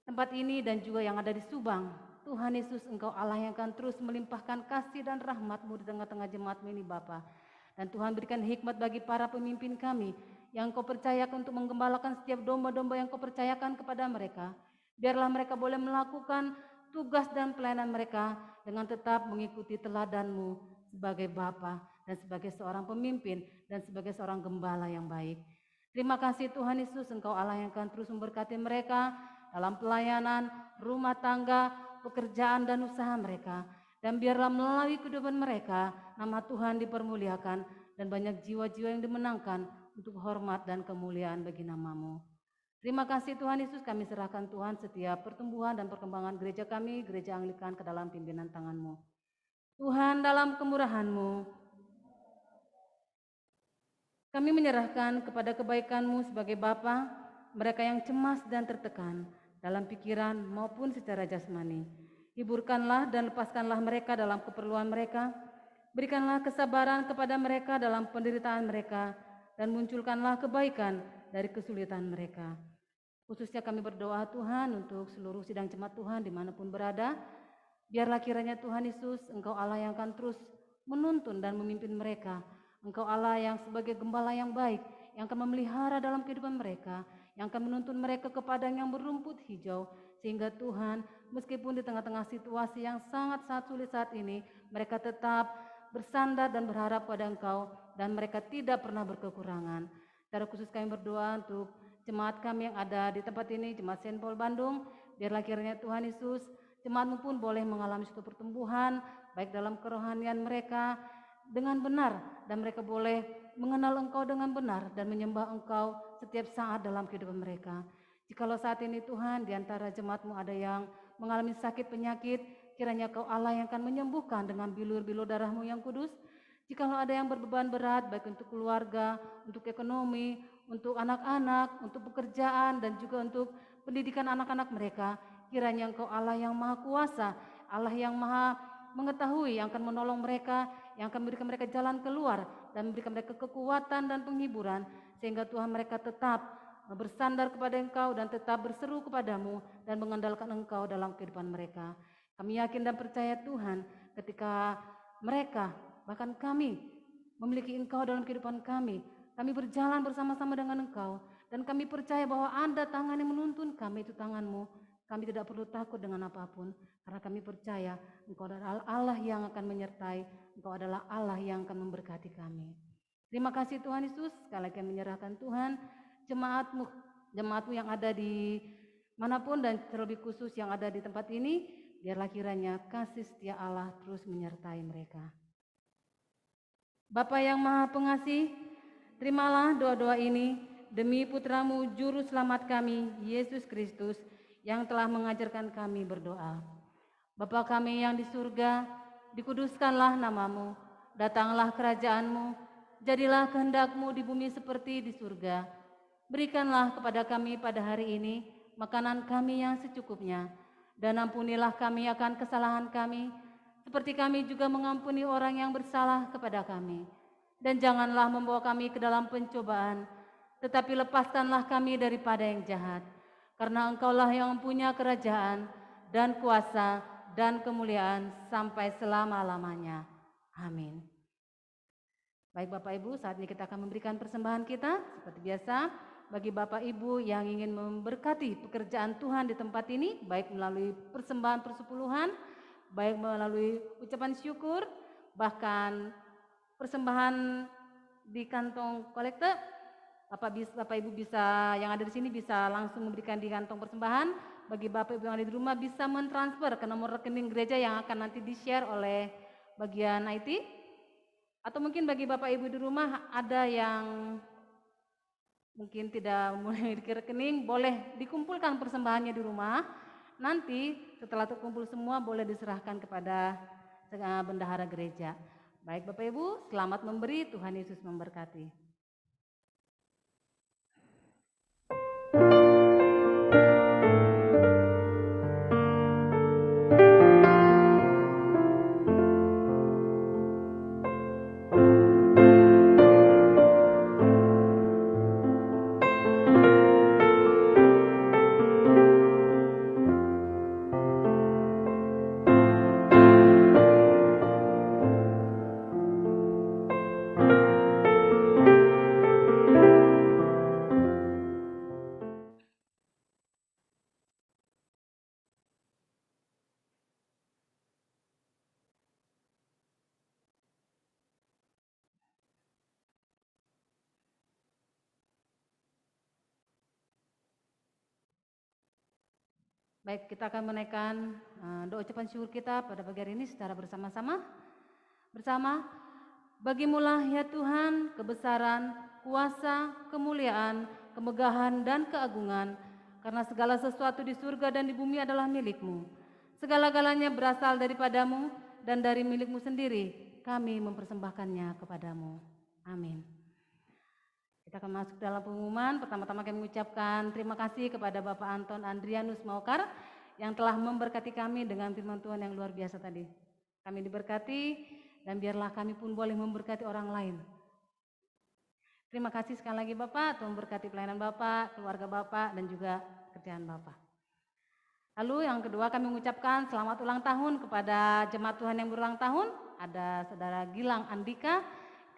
tempat ini, dan juga yang ada di Subang. Tuhan Yesus, Engkau Allah yang akan terus melimpahkan kasih dan rahmat-Mu di tengah-tengah jemaat-Mu ini Bapa. Dan Tuhan berikan hikmat bagi para pemimpin kami yang Kau percayakan untuk menggembalakan setiap domba-domba yang Kau percayakan kepada mereka. Biarlah mereka boleh melakukan tugas dan pelayanan mereka dengan tetap mengikuti teladan-Mu sebagai Bapa dan sebagai seorang pemimpin dan sebagai seorang gembala yang baik. Terima kasih Tuhan Yesus, Engkau Allah yang akan terus memberkati mereka dalam pelayanan, rumah tangga, pekerjaan dan usaha mereka. Dan biarlah melalui kehidupan mereka, nama Tuhan dipermuliakan dan banyak jiwa-jiwa yang dimenangkan untuk hormat dan kemuliaan bagi nama-Mu. Terima kasih Tuhan Yesus, kami serahkan Tuhan setiap pertumbuhan dan perkembangan gereja kami, Gereja Anglikan, ke dalam pimpinan tangan-Mu. Tuhan, dalam kemurahan-Mu, kami menyerahkan kepada kebaikan-Mu sebagai Bapa, mereka yang cemas dan tertekan dalam pikiran maupun secara jasmani. Hiburkanlah dan lepaskanlah mereka dalam keperluan mereka. Berikanlah kesabaran kepada mereka dalam penderitaan mereka. Dan munculkanlah kebaikan dari kesulitan mereka. Khususnya kami berdoa Tuhan untuk seluruh sidang jemaat Tuhan dimanapun berada. Biarlah kiranya Tuhan Yesus, Engkau Allah yang akan terus menuntun dan memimpin mereka. Engkau Allah yang sebagai gembala yang baik, yang akan memelihara dalam kehidupan mereka, yang akan menuntun mereka ke padang yang berumput hijau. Sehingga Tuhan, meskipun di tengah-tengah situasi yang sangat-sangat sulit saat ini, mereka tetap bersandar dan berharap pada Engkau, dan mereka tidak pernah berkekurangan. Secara khusus kami berdoa untuk jemaat kami yang ada di tempat ini, Jemaat Saint Paul Bandung. Biarlah kiranya Tuhan Yesus, jemaat-Mu pun boleh mengalami suatu pertumbuhan, baik dalam kerohanian mereka dengan benar, dan mereka boleh mengenal Engkau dengan benar dan menyembah Engkau setiap saat dalam kehidupan mereka. Jikalau saat ini Tuhan, di antara jemaat-Mu ada yang mengalami sakit penyakit, kiranya Kau Allah yang akan menyembuhkan dengan bilur-bilur darah-Mu yang kudus. Jikalau ada yang berbeban berat, baik untuk keluarga, untuk ekonomi, untuk anak-anak, untuk pekerjaan, dan juga untuk pendidikan anak-anak mereka, kiranya Engkau Allah yang Maha Kuasa, Allah yang Maha mengetahui, yang akan menolong mereka, yang akan memberikan mereka jalan keluar, dan memberikan mereka kekuatan dan penghiburan, sehingga Tuhan mereka tetap bersandar kepada Engkau dan tetap berseru kepadamu dan mengandalkan Engkau dalam kehidupan mereka. Kami yakin dan percaya Tuhan, ketika mereka, bahkan kami, memiliki Engkau dalam kehidupan kami berjalan bersama-sama dengan Engkau, dan kami percaya bahwa Anda tangan yang menuntun kami, itu tangan-Mu. Kami tidak perlu takut dengan apapun, karena kami percaya Engkau adalah Allah yang akan menyertai, Engkau adalah Allah yang akan memberkati kami. Terima kasih Tuhan Yesus, sekali lagi kami menyerahkan Tuhan, jemaat-Mu yang ada di manapun dan terlebih khusus yang ada di tempat ini, biarlah kiranya kasih setia Allah terus menyertai mereka. Bapa yang Maha Pengasih, terimalah doa-doa ini demi Putra-Mu Juru Selamat kami, Yesus Kristus, yang telah mengajarkan kami berdoa. Bapa kami yang di surga, dikuduskanlah nama-Mu, datanglah kerajaan-Mu, jadilah kehendak-Mu di bumi seperti di surga. Berikanlah kepada kami pada hari ini makanan kami yang secukupnya, dan ampunilah kami akan kesalahan kami, seperti kami juga mengampuni orang yang bersalah kepada kami. Dan janganlah membawa kami ke dalam pencobaan, tetapi lepaskanlah kami daripada yang jahat. Karena Engkaulah yang mempunyai kerajaan dan kuasa dan kemuliaan sampai selama-lamanya. Amin. Baik Bapak Ibu, saat ini kita akan memberikan persembahan kita. Seperti biasa, bagi Bapak Ibu yang ingin memberkati pekerjaan Tuhan di tempat ini, baik melalui persembahan persepuluhan, baik melalui ucapan syukur, bahkan persembahan di kantong kolekte, Bapak Ibu bisa yang ada di sini bisa langsung memberikan di kantong persembahan. Bagi Bapak Ibu yang ada di rumah bisa mentransfer ke nomor rekening gereja yang akan nanti di-share oleh bagian IT. Atau mungkin bagi Bapak Ibu di rumah ada yang mungkin tidak memiliki rekening, boleh dikumpulkan persembahannya di rumah. Nanti setelah terkumpul semua boleh diserahkan kepada bendahara gereja. Baik Bapak Ibu, selamat memberi, Tuhan Yesus memberkati. Baik, kita akan menaikkan doa ucapan syukur kita pada pagi hari ini secara bersama-sama. Bersama, bagimulah ya Tuhan kebesaran, kuasa, kemuliaan, kemegahan, dan keagungan, karena segala sesuatu di surga dan di bumi adalah milik-Mu. Segala-galanya berasal daripadamu dan dari milik-Mu sendiri, kami mempersembahkannya kepadamu. Amin. Kita akan masuk dalam pengumuman. Pertama-tama kami mengucapkan terima kasih kepada Bapak Anton Andrianus Maukar yang telah memberkati kami dengan firman Tuhan yang luar biasa tadi. Kami diberkati dan biarlah kami pun boleh memberkati orang lain. Terima kasih sekali lagi Bapak, Tuhan memberkati pelayanan Bapak, keluarga Bapak, dan juga kerjaan Bapak. Lalu yang kedua kami mengucapkan selamat ulang tahun kepada jemaat Tuhan yang berulang tahun. Ada Saudara Gilang Andika,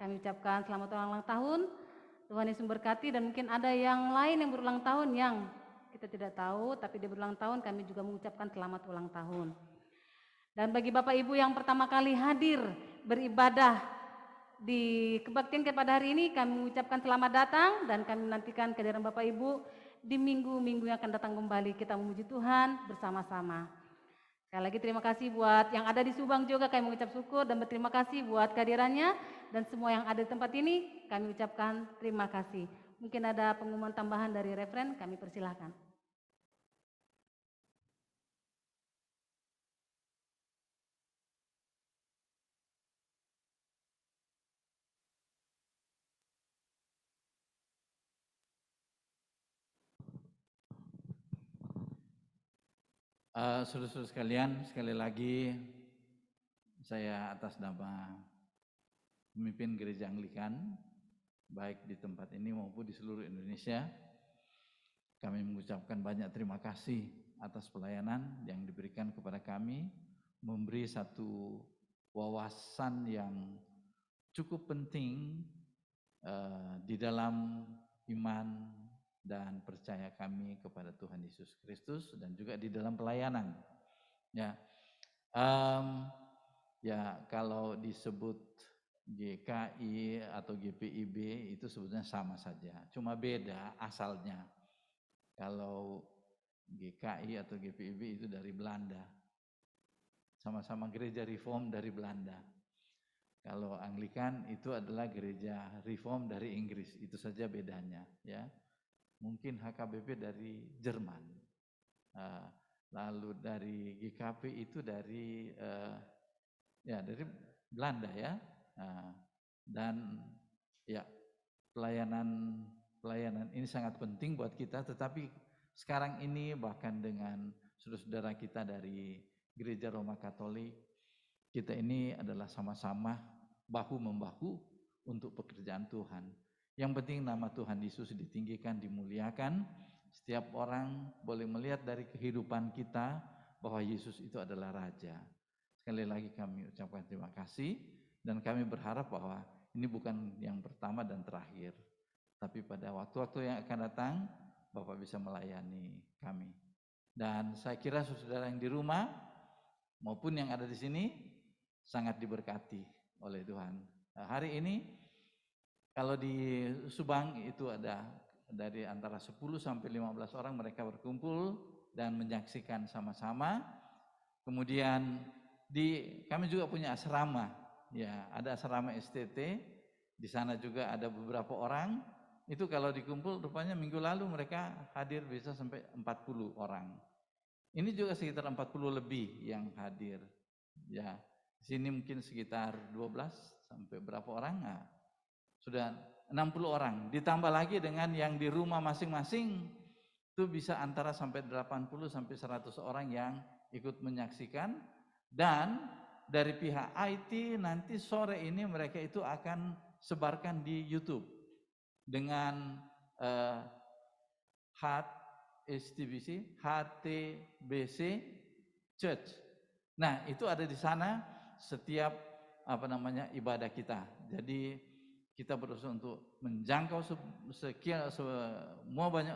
kami ucapkan selamat ulang tahun. Tuhan Yesus memberkati, dan mungkin ada yang lain yang berulang tahun yang kita tidak tahu, tapi dia berulang tahun, kami juga mengucapkan selamat ulang tahun. Dan bagi Bapak Ibu yang pertama kali hadir beribadah di kebaktian pada hari ini, kami mengucapkan selamat datang dan kami menantikan kehadiran Bapak Ibu di minggu-minggu yang akan datang kembali. Kita memuji Tuhan bersama-sama. Sekali lagi terima kasih buat yang ada di Subang juga, kami mengucap syukur dan berterima kasih buat kehadirannya, dan semua yang ada di tempat ini kami ucapkan terima kasih. Mungkin ada pengumuman tambahan dari referen, kami persilahkan. Saudara-saudara sekalian, sekali lagi saya atas nama pemimpin Gereja Anglikan, baik di tempat ini maupun di seluruh Indonesia, kami mengucapkan banyak terima kasih atas pelayanan yang diberikan kepada kami, memberi satu wawasan yang cukup penting di dalam iman dan percaya kami kepada Tuhan Yesus Kristus, dan juga di dalam pelayanan. Ya, ya kalau disebut GKI atau GPIB itu sebetulnya sama saja, cuma beda asalnya. Kalau GKI atau GPIB itu dari Belanda, sama-sama gereja reform dari Belanda. Kalau Anglikan itu adalah gereja reform dari Inggris, itu saja bedanya, ya. Mungkin HKBP dari Jerman, lalu dari GKP itu dari dari Belanda, ya. Dan ya pelayanan ini sangat penting buat kita. Tetapi sekarang ini bahkan dengan saudara-saudara kita dari Gereja Roma Katolik, kita ini adalah sama-sama bahu-membahu untuk pekerjaan Tuhan. Yang penting nama Tuhan Yesus ditinggikan, dimuliakan. Setiap orang boleh melihat dari kehidupan kita bahwa Yesus itu adalah Raja. Sekali lagi kami ucapkan terima kasih, dan kami berharap bahwa ini bukan yang pertama dan terakhir, tapi pada waktu-waktu yang akan datang Bapak bisa melayani kami. Dan saya kira saudara yang di rumah maupun yang ada di sini sangat diberkati oleh Tuhan. Nah, hari ini kalau di Subang itu ada dari antara 10 sampai 15 orang mereka berkumpul dan menyaksikan sama-sama. Kemudian kami juga punya asrama, ya, ada asrama STT. Di sana juga ada beberapa orang. Itu kalau dikumpul rupanya minggu lalu mereka hadir bisa sampai 40 orang. Ini juga sekitar 40 lebih yang hadir. Ya, di sini mungkin sekitar 12 sampai berapa orang? Nah, sudah 60 orang. Ditambah lagi dengan yang di rumah masing-masing, itu bisa antara sampai 80 sampai 100 orang yang ikut menyaksikan. Dan dari pihak IT nanti sore ini mereka itu akan sebarkan di YouTube dengan HTBC Church. Nah, itu ada di sana setiap ibadah kita. Jadi kita berusaha untuk menjangkau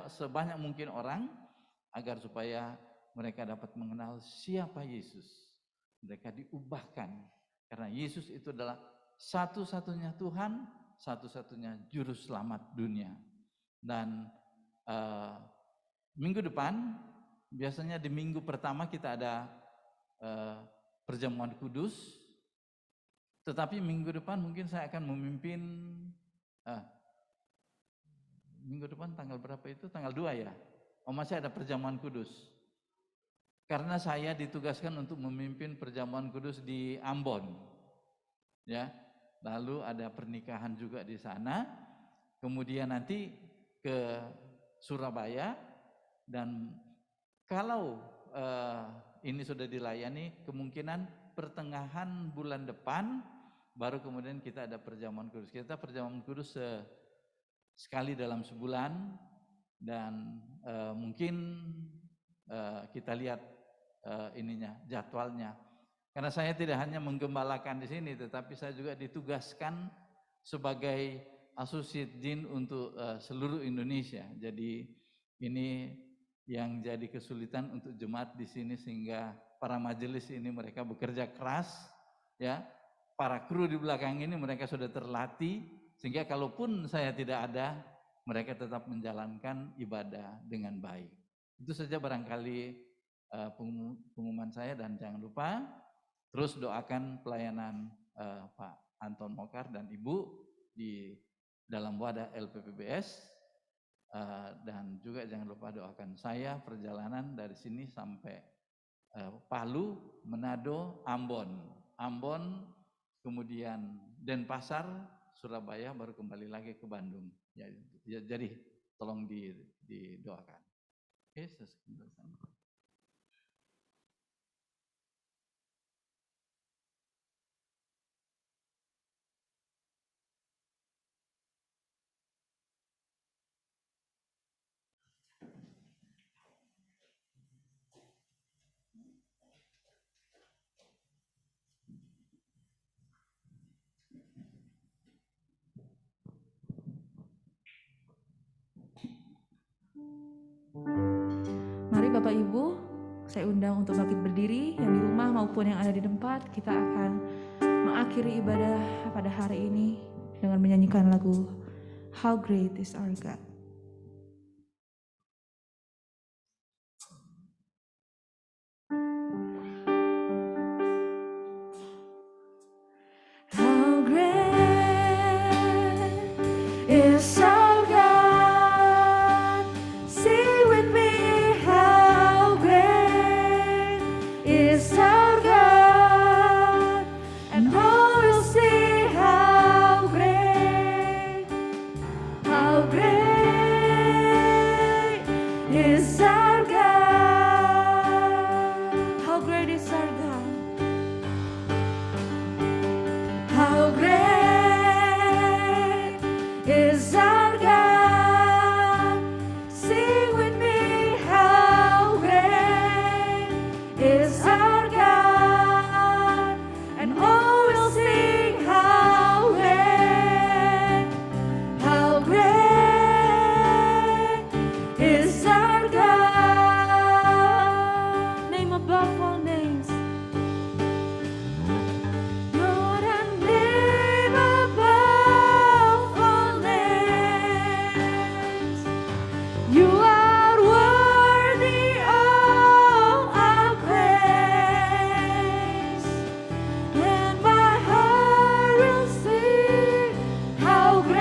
sebanyak mungkin orang agar supaya mereka dapat mengenal siapa Yesus. Mereka diubahkan karena Yesus itu adalah satu-satunya Tuhan, satu-satunya juru selamat dunia. Dan minggu depan biasanya di minggu pertama kita ada perjamuan kudus, tetapi minggu depan mungkin saya akan memimpin, minggu depan tanggal berapa itu? Tanggal 2 ya? Oh, masih ada perjamuan kudus. Karena saya ditugaskan untuk memimpin perjamuan kudus di Ambon. Ya, lalu ada pernikahan juga di sana, kemudian nanti ke Surabaya, dan kalau ini sudah dilayani, kemungkinan pertengahan bulan depan baru kemudian kita ada perjamuan kudus. Kita perjamuan kudus sekali dalam sebulan, dan mungkin kita lihat jadwalnya. Karena saya tidak hanya menggembalakan di sini, tetapi saya juga ditugaskan sebagai associate dean untuk seluruh Indonesia. Jadi ini yang jadi kesulitan untuk jemaat di sini, sehingga para majelis ini mereka bekerja keras, ya. Para kru di belakang ini mereka sudah terlatih, sehingga kalaupun saya tidak ada, mereka tetap menjalankan ibadah dengan baik. Itu saja barangkali pengumuman saya, dan jangan lupa terus doakan pelayanan Pak Anton Mokar dan Ibu di dalam wadah LPPBS, dan juga jangan lupa doakan saya perjalanan dari sini sampai Palu, Manado, Ambon, kemudian Denpasar, Surabaya, baru kembali lagi ke Bandung. Ya, jadi tolong didoakan. Yesus. Mari Bapak Ibu, saya undang untuk bangkit berdiri, yang di rumah maupun yang ada di tempat. Kita akan mengakhiri ibadah pada hari ini dengan menyanyikan lagu How Great is Our God. How great is our God. Sing with me, how great is our God. And all will see how great is our God. How great is our God. How great is our God. Sing with me, how great is our God. And all will sing how great is our God. Name above all names. Lord, and name above all names. You are worthy of our praise. And my heart will sing how great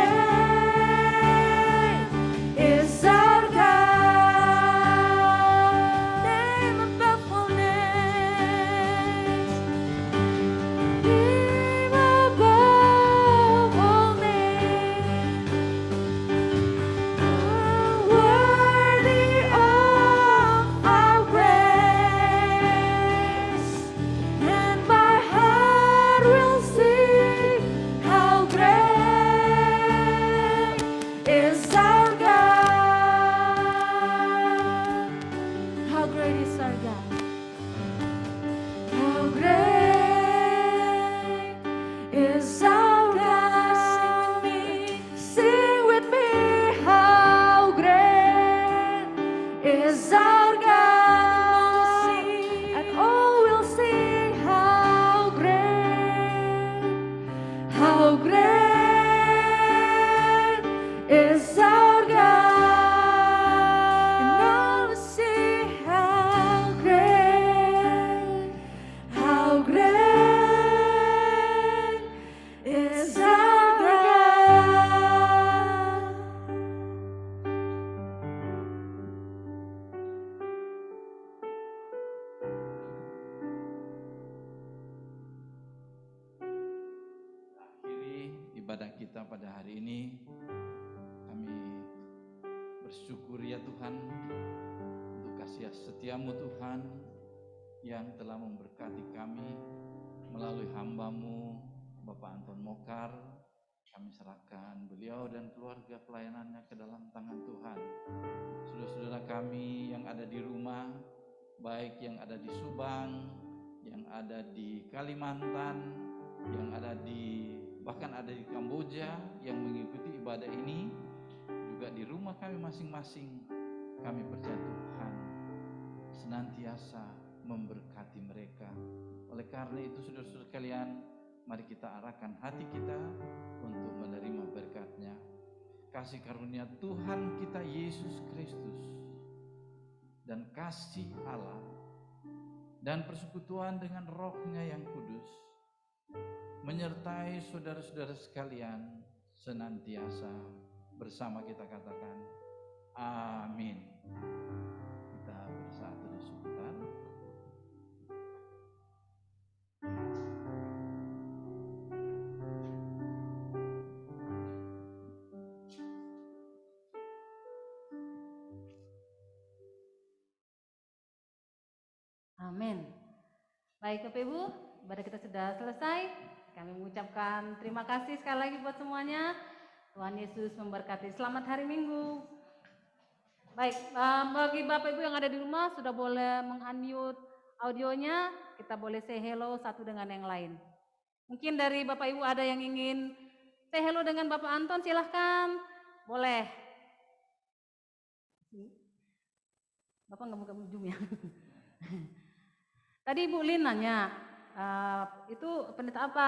is our God. Name above all names. Name above all names. Worthy of our praise. And my heart will sing how great is our God. How great is our God. How great is our God. Sing with me, how great is our God. And all will sing how great is our God. And all will sing how kita pada hari ini. Kami bersyukur ya Tuhan untuk kasih setiamu Tuhan yang telah memberkati kami melalui hamba-Mu Bapak Anton Mokar. Kami serahkan beliau dan keluarga pelayanannya ke dalam tangan Tuhan. Saudara-saudara kami yang ada di rumah, baik yang ada di Subang, yang ada di Kalimantan, yang ada bahkan ada di Kamboja yang mengikuti ibadah ini, juga di rumah kami masing-masing. Kami percaya Tuhan senantiasa memberkati mereka. Oleh karena itu saudara-saudara sekalian, mari kita arahkan hati kita untuk menerima berkat-Nya. Kasih karunia Tuhan kita Yesus Kristus dan kasih Allah dan persekutuan dengan Roh-Nya yang kudus menyertai saudara-saudara sekalian senantiasa bersama kita, katakan amin. Kita bersatu di sebentar. Amin. Baik Bapak Ibu, ibadah kita sudah selesai. Kami mengucapkan terima kasih sekali lagi buat semuanya. Tuhan Yesus memberkati. Selamat hari Minggu. Baik, bagi Bapak Ibu yang ada di rumah sudah boleh meng-unmute audionya. Kita boleh say hello satu dengan yang lain. Mungkin dari Bapak Ibu ada yang ingin say hello dengan Bapak Anton, silahkan. Boleh. Bapak nggak buka ujung ya. Tadi Ibu Lin nanya, itu pendeta apa?